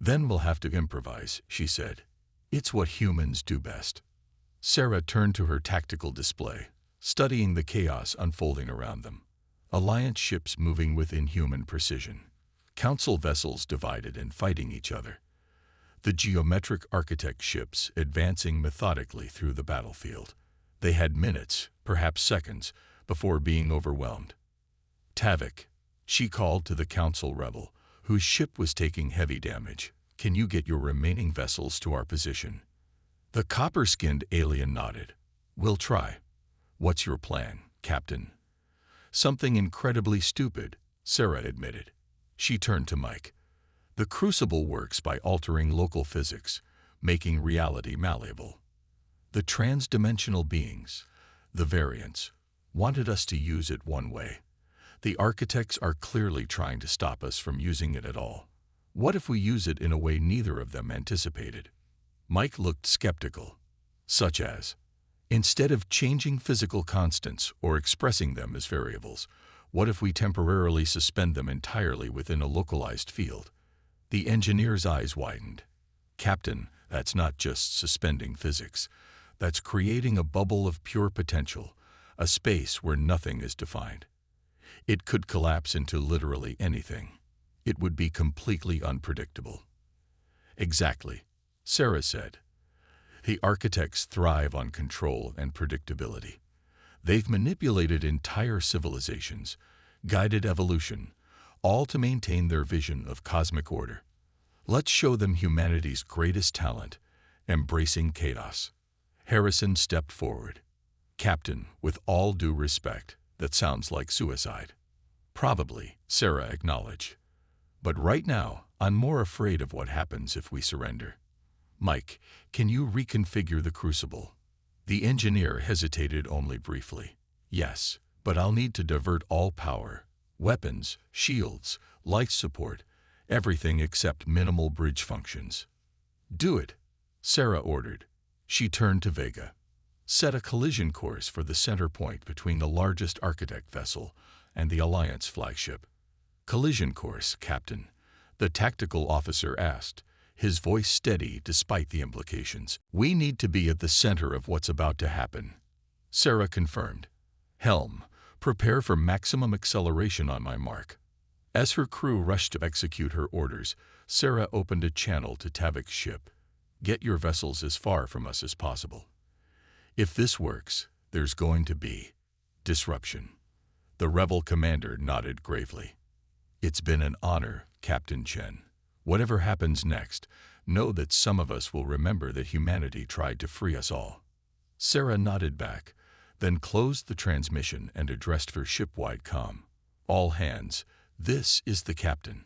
Then we'll have to improvise, she said. It's what humans do best. Sarah turned to her tactical display, studying the chaos unfolding around them. Alliance ships moving with inhuman precision. Council vessels divided and fighting each other. The geometric architect ships advancing methodically through the battlefield. They had minutes, perhaps seconds, before being overwhelmed. Tavik, she called to the Council rebel, whose ship was taking heavy damage. Can you get your remaining vessels to our position? The copper-skinned alien nodded. We'll try. What's your plan, Captain? Something incredibly stupid, Sarah admitted. She turned to Mike. The Crucible works by altering local physics, making reality malleable. The trans-dimensional beings, the variants, wanted us to use it one way. The architects are clearly trying to stop us from using it at all. What if we use it in a way neither of them anticipated? Mike looked skeptical. Such as, instead of changing physical constants or expressing them as variables, what if we temporarily suspend them entirely within a localized field? The engineer's eyes widened. Captain, that's not just suspending physics. That's creating a bubble of pure potential, a space where nothing is defined. It could collapse into literally anything. It would be completely unpredictable. Exactly, Sarah said. The architects thrive on control and predictability. They've manipulated entire civilizations, guided evolution, all to maintain their vision of cosmic order. Let's show them humanity's greatest talent, embracing chaos. Harrison stepped forward. Captain, with all due respect, that sounds like suicide. Probably, Sarah acknowledged. But right now, I'm more afraid of what happens if we surrender. Mike, can you reconfigure the crucible? The engineer hesitated only briefly. Yes, but I'll need to divert all power. Weapons, shields, life support, everything except minimal bridge functions. Do it, Sarah ordered. She turned to Vega. Set a collision course for the center point between the largest architect vessel and the Alliance flagship. Collision course, Captain, the tactical officer asked, his voice steady despite the implications. We need to be at the center of what's about to happen. Sarah confirmed. Helm, prepare for maximum acceleration on my mark. As her crew rushed to execute her orders, Sarah opened a channel to Tavok's ship. Get your vessels as far from us as possible. If this works, there's going to be disruption. The rebel commander nodded gravely. It's been an honor, Captain Chen. Whatever happens next, know that some of us will remember that humanity tried to free us all. Sarah nodded back, then closed the transmission and addressed her ship-wide comm. All hands, this is the captain.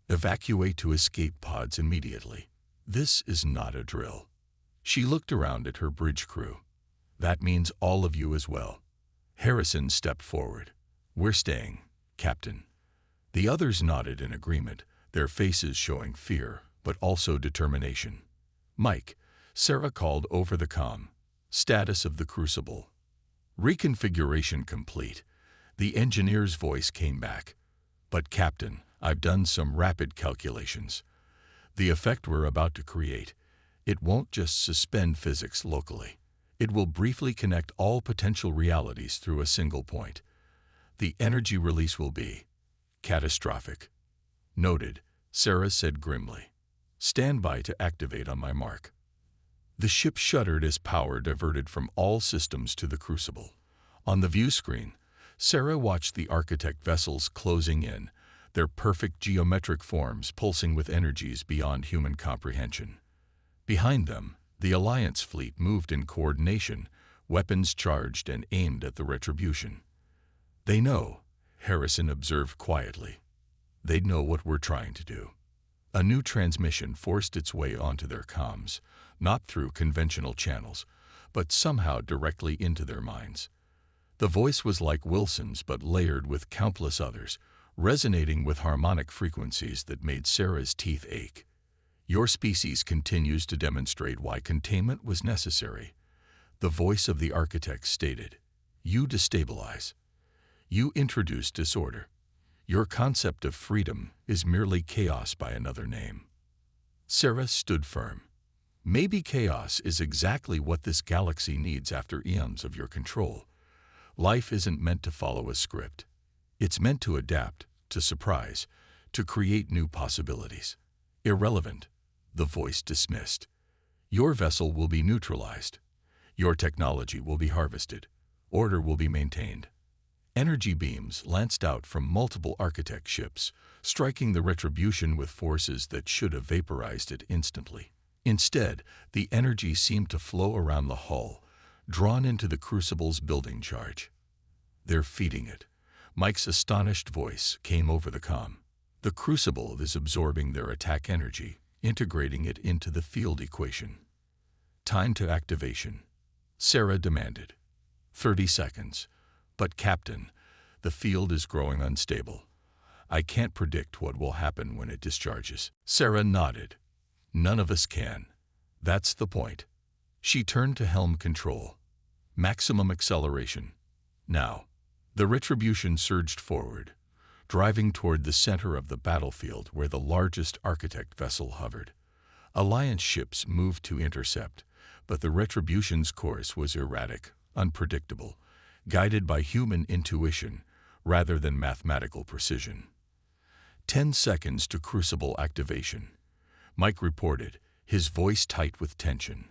Evacuate to escape pods immediately. This is not a drill. She looked around at her bridge crew. That means all of you as well. Harrison stepped forward. We're staying, Captain. The others nodded in agreement, their faces showing fear, but also determination. Mike, Sarah called over the comm. Status of the crucible. Reconfiguration complete. The engineer's voice came back. But Captain, I've done some rapid calculations. The effect we're about to create, it won't just suspend physics locally. It will briefly connect all potential realities through a single point. The energy release will be catastrophic. Noted, Sarah said grimly. Stand by to activate on my mark. The ship shuddered as power diverted from all systems to the crucible. On the view screen, Sarah watched the architect vessels closing in, their perfect geometric forms pulsing with energies beyond human comprehension. Behind them, the Alliance fleet moved in coordination, weapons charged and aimed at the Retribution. They know, Harrison observed quietly. They know what we're trying to do. A new transmission forced its way onto their comms, not through conventional channels, but somehow directly into their minds. The voice was like Wilson's but layered with countless others, resonating with harmonic frequencies that made Sarah's teeth ache. Your species continues to demonstrate why containment was necessary. The voice of the architect stated, you destabilize. You introduce disorder. Your concept of freedom is merely chaos by another name. Sarah stood firm. Maybe chaos is exactly what this galaxy needs after eons of your control. Life isn't meant to follow a script. It's meant to adapt, to surprise, to create new possibilities. Irrelevant, the voice dismissed. Your vessel will be neutralized. Your technology will be harvested. Order will be maintained. Energy beams lanced out from multiple architect ships, striking the Retribution with forces that should have vaporized it instantly. Instead, the energy seemed to flow around the hull, drawn into the crucible's building charge. They're feeding it. Mike's astonished voice came over the comm. The crucible is absorbing their attack energy, integrating it into the field equation. Time to activation, Sarah demanded. 30 seconds. But Captain, the field is growing unstable. I can't predict what will happen when it discharges. Sarah nodded. None of us can. That's the point. She turned to helm control. Maximum acceleration. Now. The Retribution surged forward, driving toward the center of the battlefield where the largest architect vessel hovered. Alliance ships moved to intercept, But the Retribution's course was erratic, unpredictable, guided by human intuition rather than mathematical precision. 10 seconds to Crucible activation, Mike reported, his voice tight with tension.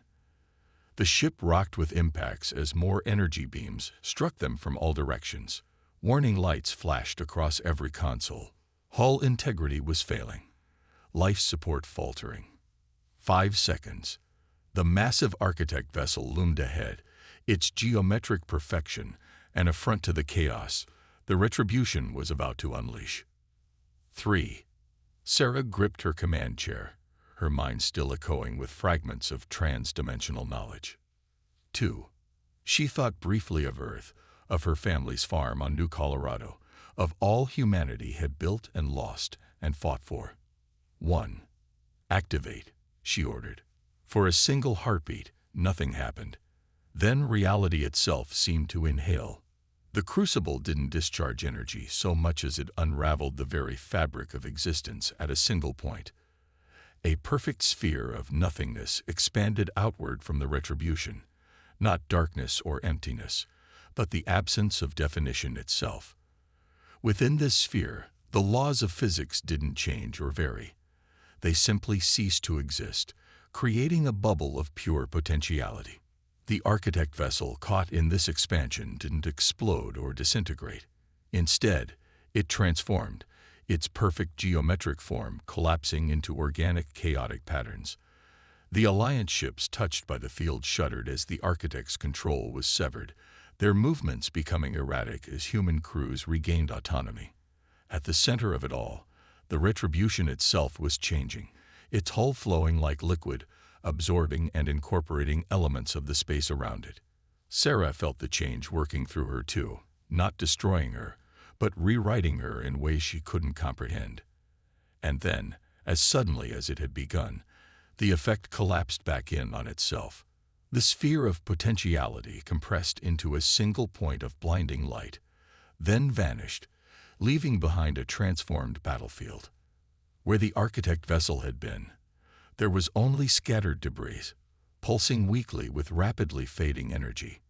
The ship rocked with impacts as more energy beams struck them from all directions. Warning lights flashed across every console. Hull integrity was failing. Life support faltering. 5 seconds. The massive Architect vessel loomed ahead, its geometric perfection an affront to the chaos the Retribution was about to unleash. 3. Sarah gripped her command chair, her mind still echoing with fragments of trans-dimensional knowledge. 2. She thought briefly of Earth, of her family's farm on New Colorado, of all humanity had built and lost and fought for. 1. Activate, she ordered. For a single heartbeat, nothing happened. Then reality itself seemed to inhale. The Crucible didn't discharge energy so much as it unraveled the very fabric of existence at a single point. A perfect sphere of nothingness expanded outward from the Retribution, not darkness or emptiness, but the absence of definition itself. Within this sphere, the laws of physics didn't change or vary. They simply ceased to exist, creating a bubble of pure potentiality. The Architect vessel caught in this expansion didn't explode or disintegrate. Instead, it transformed, its perfect geometric form collapsing into organic, chaotic patterns. The Alliance ships touched by the field shuddered as the Architect's control was severed, their movements becoming erratic as human crews regained autonomy. At the center of it all, the Retribution itself was changing, its hull flowing like liquid, absorbing and incorporating elements of the space around it. Sarah felt the change working through her too, not destroying her, but rewriting her in ways she couldn't comprehend. And then, as suddenly as it had begun, the effect collapsed back in on itself. The sphere of potentiality compressed into a single point of blinding light, then vanished, leaving behind a transformed battlefield. Where the Architect vessel had been, there was only scattered debris, pulsing weakly with rapidly fading energy.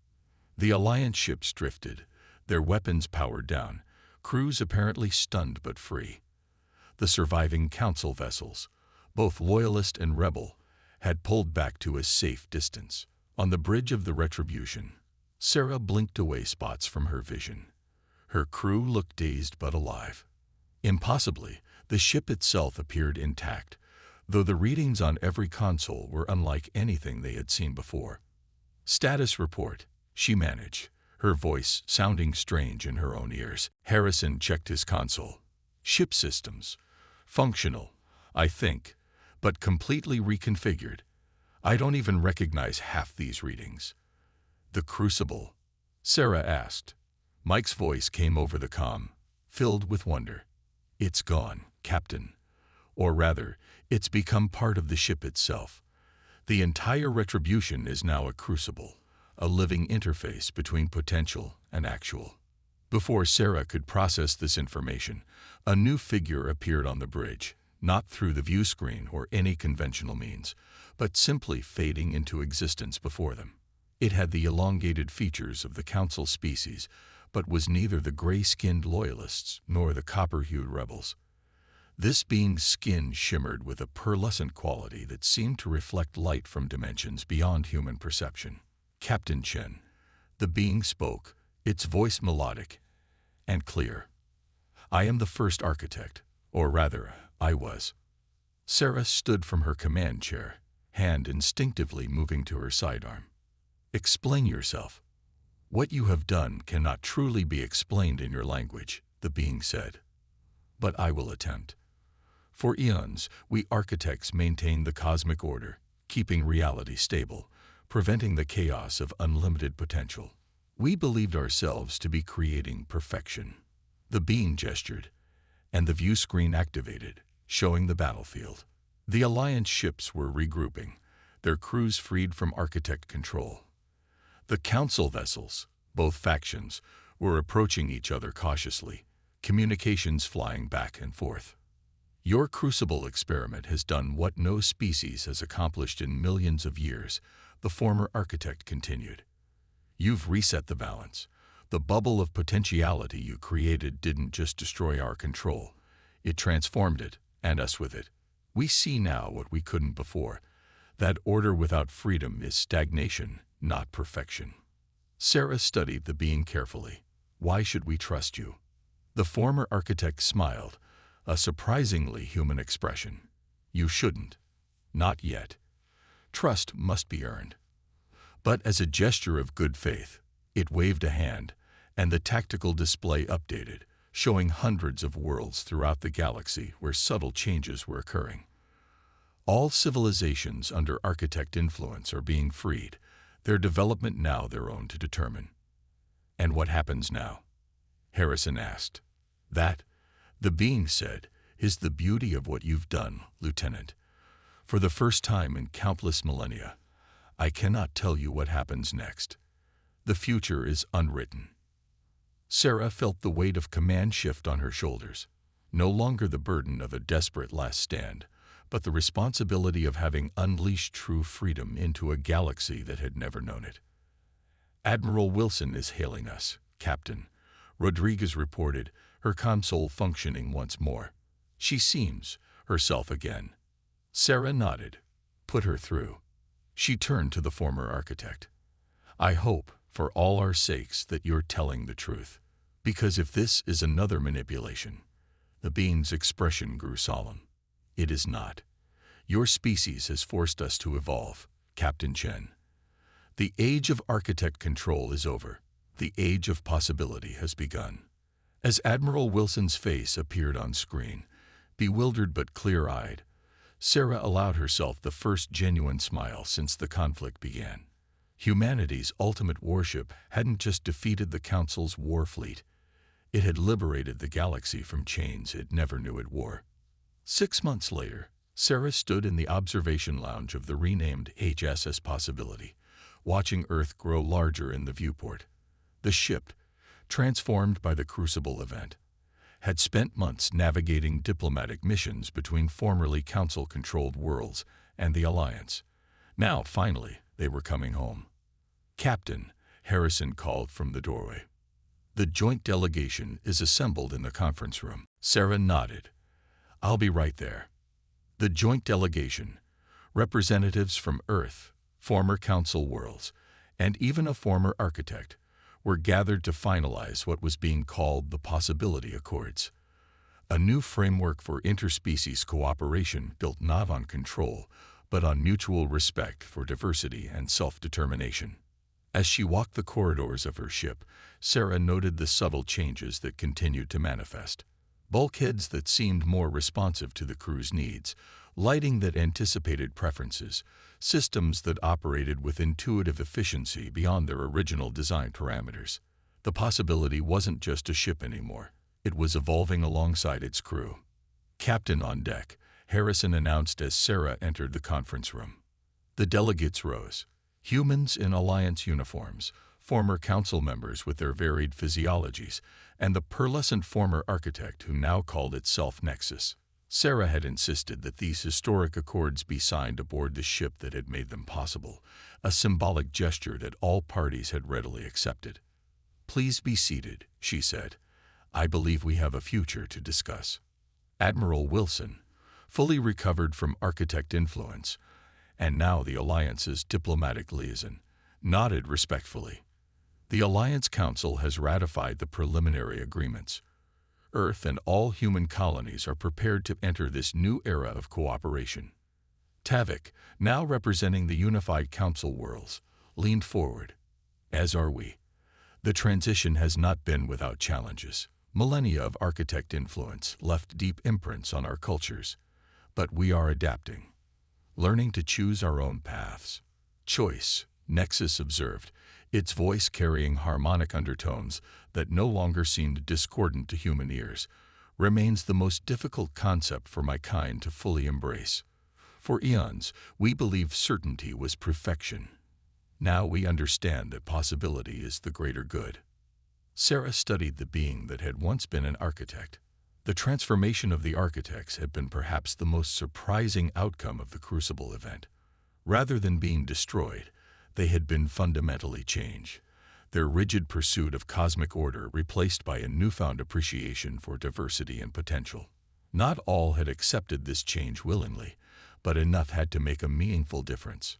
The Alliance ships drifted, their weapons powered down, crews apparently stunned but free. The surviving Council vessels, both Loyalist and Rebel, had pulled back to a safe distance. On the bridge of the Retribution, Sarah blinked away spots from her vision. Her crew looked dazed but alive. Impossibly, the ship itself appeared intact, though the readings on every console were unlike anything they had seen before. Status report, she managed, her voice sounding strange in her own ears. Harrison checked his console. Ship systems. Functional, I think, but completely reconfigured. I don't even recognize half these readings. The Crucible? Sarah asked. Mike's voice came over the comm, filled with wonder. It's gone, Captain. Or rather, it's become part of the ship itself. The entire Retribution is now a crucible, a living interface between potential and actual. Before Sarah could process this information, a new figure appeared on the bridge, not through the view screen or any conventional means, but simply fading into existence before them. It had the elongated features of the Council species, but was neither the gray-skinned Loyalists nor the copper-hued Rebels. This being's skin shimmered with a pearlescent quality that seemed to reflect light from dimensions beyond human perception. Captain Chen, the being spoke, its voice melodic and clear. I am the first Architect, or rather, I was. Sarah stood from her command chair, hand instinctively moving to her sidearm. Explain yourself. What you have done cannot truly be explained in your language, the being said. But I will attempt. For eons, we Architects maintained the cosmic order, keeping reality stable, preventing the chaos of unlimited potential. We believed ourselves to be creating perfection. The being gestured, and the view screen activated, showing the battlefield. The Alliance ships were regrouping, their crews freed from Architect control. The Council vessels, both factions, were approaching each other cautiously, communications flying back and forth. Your Crucible experiment has done what no species has accomplished in millions of years, The former architect continued. You've reset the balance. The bubble of potentiality you created didn't just destroy our control. It transformed it, and us with it. We see now what we couldn't before. That order without freedom is stagnation, not perfection. Sarah studied the being carefully. Why should we trust you? The former architect smiled, a surprisingly human expression. You shouldn't. Not yet. Trust must be earned. But as a gesture of good faith, it waved a hand, and the tactical display updated, showing hundreds of worlds throughout the galaxy where subtle changes were occurring. All civilizations under architect influence are being freed, their development now their own to determine. And what happens now? Harrison asked. That, the being said, is the beauty of what you've done, Lieutenant. For the first time in countless millennia, I cannot tell you what happens next. The future is unwritten. Sarah felt the weight of command shift on her shoulders, no longer the burden of a desperate last stand, but the responsibility of having unleashed true freedom into a galaxy that had never known it. Admiral Wilson is hailing us, Captain, Rodriguez reported, her console functioning once more. She seems herself again. Sarah nodded. Put her through. She turned to the former architect. I hope, for all our sakes, that you're telling the truth. Because if this is another manipulation, the being's expression grew solemn. It is not. Your species has forced us to evolve, Captain Chen. The age of architect control is over. The age of possibility has begun. As Admiral Wilson's face appeared on screen, bewildered but clear-eyed, Sarah allowed herself the first genuine smile since the conflict began. Humanity's ultimate warship hadn't just defeated the Council's war fleet. It had liberated the galaxy from chains it never knew it wore. 6 months later, Sarah stood in the observation lounge of the renamed HSS Possibility, watching Earth grow larger in the viewport. The ship, transformed by the Crucible event, had spent months navigating diplomatic missions between formerly Council-controlled worlds and the Alliance. Now, finally, they were coming home. Captain, Harrison called from the doorway. The joint delegation is assembled in the conference room. Sarah nodded. I'll be right there. The joint delegation, representatives from Earth, former Council worlds, and even a former architect, were gathered to finalize what was being called the Possibility Accords, a new framework for interspecies cooperation built not on control, but on mutual respect for diversity and self-determination. As she walked the corridors of her ship, Sarah noted the subtle changes that continued to manifest. Bulkheads that seemed more responsive to the crew's needs, lighting that anticipated preferences, systems that operated with intuitive efficiency beyond their original design parameters. The Possibility wasn't just a ship anymore. It was evolving alongside its crew. Captain on deck, Harrison announced as Sarah entered the conference room. The delegates rose. Humans in Alliance uniforms, former Council members with their varied physiologies, and the pearlescent former architect who now called itself Nexus. Sarah had insisted that these historic accords be signed aboard the ship that had made them possible, a symbolic gesture that all parties had readily accepted. Please be seated, she said. I believe we have a future to discuss. Admiral Wilson, fully recovered from architect influence, and now the Alliance's diplomatic liaison, nodded respectfully. The Alliance Council has ratified the preliminary agreements. Earth and all human colonies are prepared to enter this new era of cooperation. Tavik, now representing the unified Council worlds, leaned forward. As are we. The transition has not been without challenges. Millennia of architect influence left deep imprints on our cultures, but we are adapting, learning to choose our own paths. Choice, Nexus observed, its voice carrying harmonic undertones that no longer seemed discordant to human ears, remains the most difficult concept for my kind to fully embrace. For eons, we believed certainty was perfection. Now we understand that possibility is the greater good. Sarah studied the being that had once been an architect. The transformation of the architects had been perhaps the most surprising outcome of the Crucible event. Rather than being destroyed, They had been fundamentally changed, their rigid pursuit of cosmic order replaced by a newfound appreciation for diversity and potential. Not all had accepted this change willingly, but enough had to make a meaningful difference.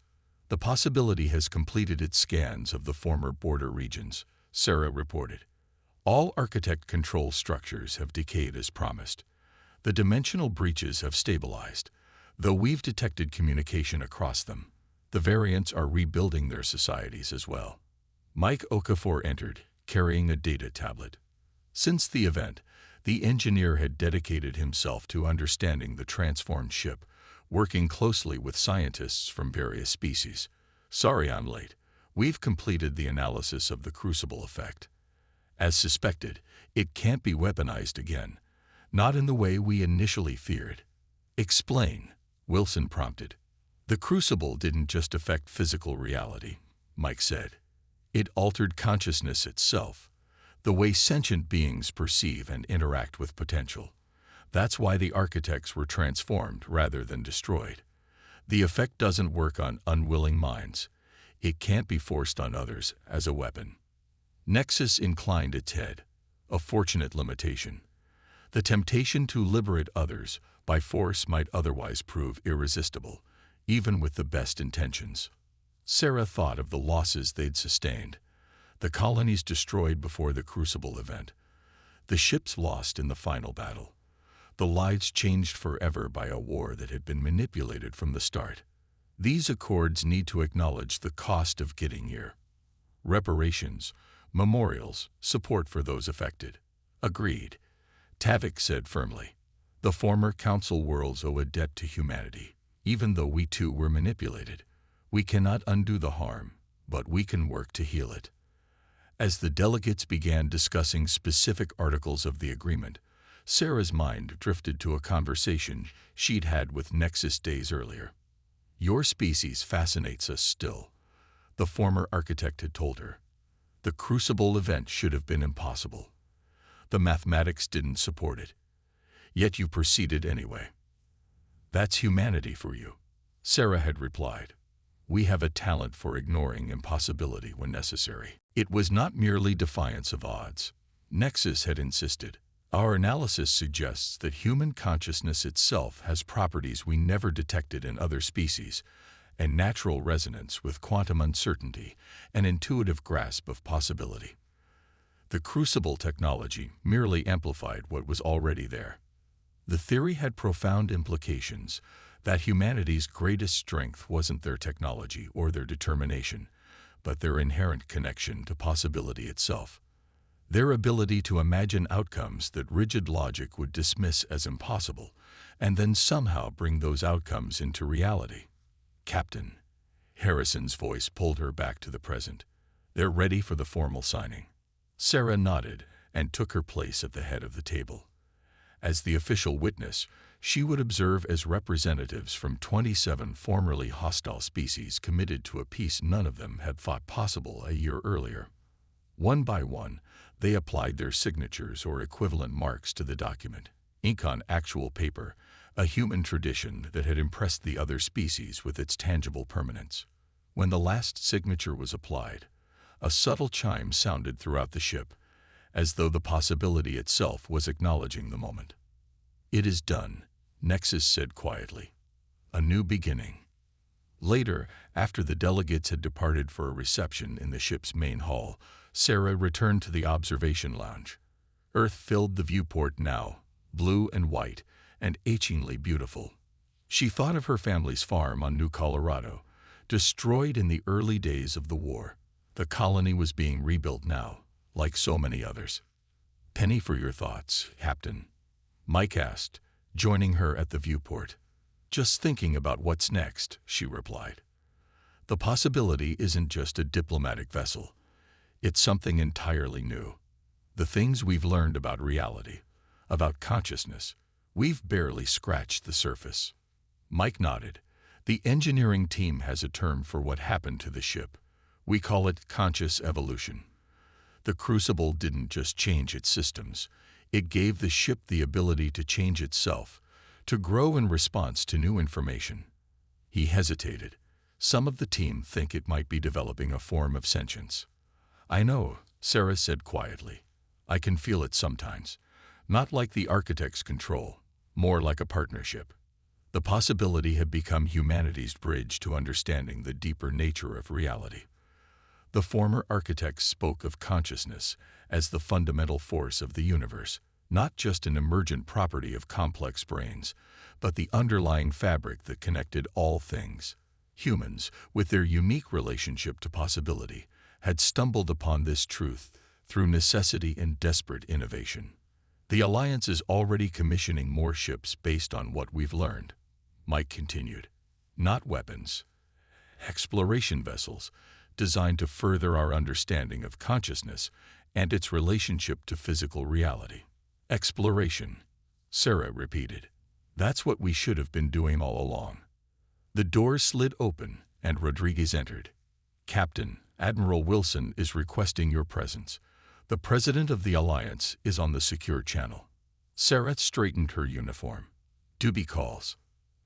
The Possibility has completed its scans of the former border regions, Sarah reported. All architect control structures have decayed as promised. The dimensional breaches have stabilized, though we've detected communication across them. The variants are rebuilding their societies as well. Mike Okafor entered, carrying a data tablet. Since the event, the engineer had dedicated himself to understanding the transformed ship, working closely with scientists from various species. Sorry I'm late. We've completed the analysis of the crucible effect. As suspected, it can't be weaponized again. Not in the way we initially feared. Explain, Wilson prompted. The crucible didn't just affect physical reality, Mike said. It altered consciousness itself, the way sentient beings perceive and interact with potential. That's why the architects were transformed rather than destroyed. The effect doesn't work on unwilling minds. It can't be forced on others as a weapon. Nexus inclined its head, a fortunate limitation. The temptation to liberate others by force might otherwise prove irresistible, even with the best intentions. Sarah thought of the losses they'd sustained. The colonies destroyed before the Crucible event. The ships lost in the final battle. The lives changed forever by a war that had been manipulated from the start. These accords need to acknowledge the cost of getting here. Reparations, memorials, support for those affected. Agreed, Tavik said firmly. The former Council worlds owe a debt to humanity, even though we too were manipulated. We cannot undo the harm, but we can work to heal it. As the delegates began discussing specific articles of the agreement, Sarah's mind drifted to a conversation she'd had with Nexus days earlier. Your species fascinates us still, the former architect had told her. The Crucible event should have been impossible. The mathematics didn't support it. Yet you proceeded anyway. That's humanity for you, Sarah had replied. We have a talent for ignoring impossibility when necessary. It was not merely defiance of odds. Nexus had insisted. Our analysis suggests that human consciousness itself has properties we never detected in other species, and natural resonance with quantum uncertainty, an intuitive grasp of possibility. The Crucible technology merely amplified what was already there. The theory had profound implications, that humanity's greatest strength wasn't their technology or their determination, but their inherent connection to possibility itself. Their ability to imagine outcomes that rigid logic would dismiss as impossible, and then somehow bring those outcomes into reality. Captain, Harrison's voice pulled her back to the present. They're ready for the formal signing. Sarah nodded and took her place at the head of the table. As the official witness, she would observe as representatives from 27 formerly hostile species committed to a peace none of them had thought possible a year earlier. One by one, they applied their signatures or equivalent marks to the document, ink on actual paper, a human tradition that had impressed the other species with its tangible permanence. When the last signature was applied, a subtle chime sounded throughout the ship, as though the possibility itself was acknowledging the moment. It is done, Nexus said quietly. A new beginning. Later, after the delegates had departed for a reception in the ship's main hall, Sarah returned to the observation lounge. Earth filled the viewport now, blue and white, and achingly beautiful. She thought of her family's farm on New Colorado, destroyed in the early days of the war. The colony was being rebuilt now, like so many others. Penny for your thoughts, Captain, Mike asked, joining her at the viewport. Just thinking about what's next, she replied. The Possibility isn't just a diplomatic vessel. It's something entirely new. The things we've learned about reality, about consciousness, we've barely scratched the surface. Mike nodded. The engineering team has a term for what happened to the ship. We call it conscious evolution. The Crucible didn't just change its systems. It gave the ship the ability to change itself, to grow in response to new information. He hesitated. Some of the team think it might be developing a form of sentience. I know, Sarah said quietly. I can feel it sometimes. Not like the architect's control, more like a partnership. The possibility had become humanity's bridge to understanding the deeper nature of reality. The former architects spoke of consciousness as the fundamental force of the universe, not just an emergent property of complex brains, but the underlying fabric that connected all things. Humans, with their unique relationship to possibility, had stumbled upon this truth through necessity and desperate innovation. The Alliance is already commissioning more ships based on what we've learned, Mike continued. Not weapons. Exploration vessels, designed to further our understanding of consciousness and its relationship to physical reality. Exploration, Sarah repeated. That's what we should have been doing all along. The door slid open and Rodriguez entered. Captain, Admiral Wilson is requesting your presence. The President of the Alliance is on the secure channel. Sarah straightened her uniform. Duty calls.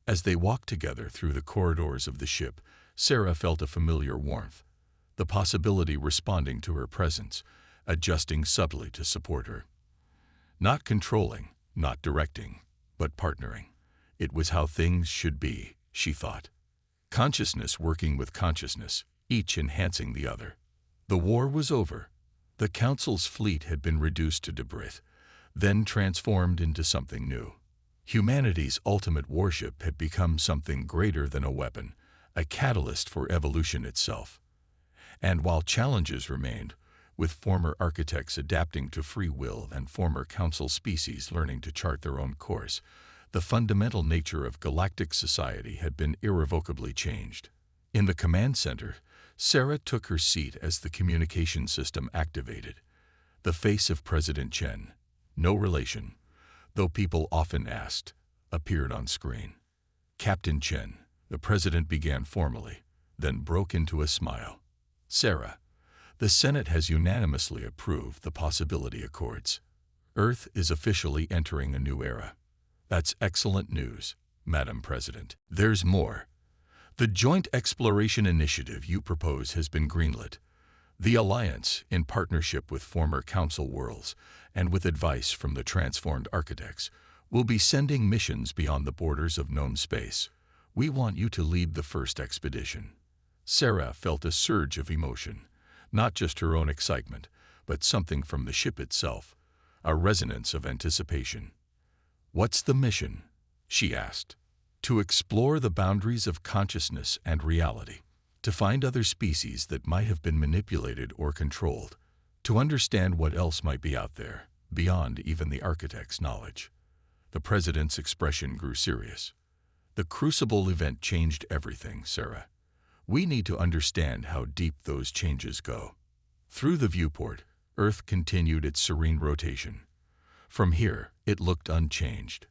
As they walked together through the corridors of the ship, Sarah felt a familiar warmth, the possibility responding to her presence, adjusting subtly to support her. Not controlling, not directing, but partnering. It was how things should be, she thought. Consciousness working with consciousness, each enhancing the other. The war was over. The Council's fleet had been reduced to debris, then transformed into something new. Humanity's ultimate warship had become something greater than a weapon, a catalyst for evolution itself. And while challenges remained, with former architects adapting to free will and former Council species learning to chart their own course, the fundamental nature of galactic society had been irrevocably changed. In the command center, Sarah took her seat as the communication system activated. The face of President Chen, no relation, though people often asked, appeared on screen. Captain Chen, the president began formally, then broke into a smile. Sarah, the Senate has unanimously approved the possibility accords. Earth is officially entering a new era. That's excellent news, Madam President. There's more. The Joint Exploration Initiative you propose has been greenlit. The Alliance, in partnership with former Council worlds and with advice from the transformed architects, will be sending missions beyond the borders of known space. We want you to lead the first expedition. Sarah felt a surge of emotion, not just her own excitement, but something from the ship itself, a resonance of anticipation. What's the mission? She asked. To explore the boundaries of consciousness and reality, to find other species that might have been manipulated or controlled, to understand what else might be out there, beyond even the architect's knowledge. The president's expression grew serious. The Crucible event changed everything, Sarah. We need to understand how deep those changes go. Through the viewport, Earth continued its serene rotation. From here, it looked unchanged.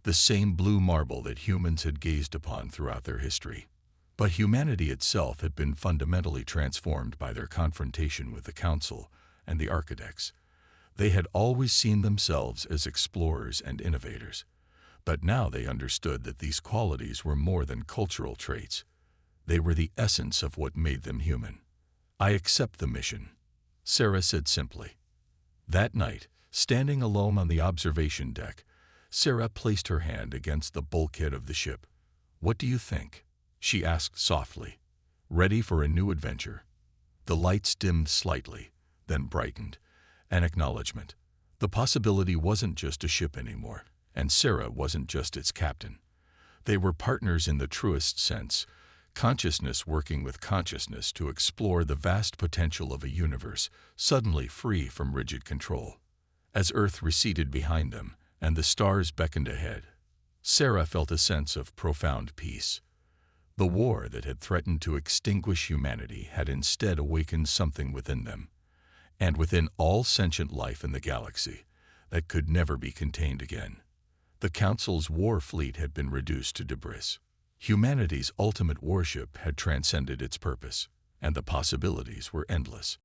The same blue marble that humans had gazed upon throughout their history. But humanity itself had been fundamentally transformed by their confrontation with the Council and the architects. They had always seen themselves as explorers and innovators. But now they understood that these qualities were more than cultural traits. They were the essence of what made them human. I accept the mission, Sarah said simply. That night, standing alone on the observation deck, Sarah placed her hand against the bulkhead of the ship. What do you think? She asked softly. Ready for a new adventure? The lights dimmed slightly, then brightened. An acknowledgement. The possibility wasn't just a ship anymore, and Sarah wasn't just its captain. They were partners in the truest sense, consciousness working with consciousness to explore the vast potential of a universe suddenly free from rigid control. As Earth receded behind them and the stars beckoned ahead, Sarah felt a sense of profound peace. The war that had threatened to extinguish humanity had instead awakened something within them, and within all sentient life in the galaxy, that could never be contained again. The Council's war fleet had been reduced to debris. Humanity's ultimate warship had transcended its purpose, and the possibilities were endless.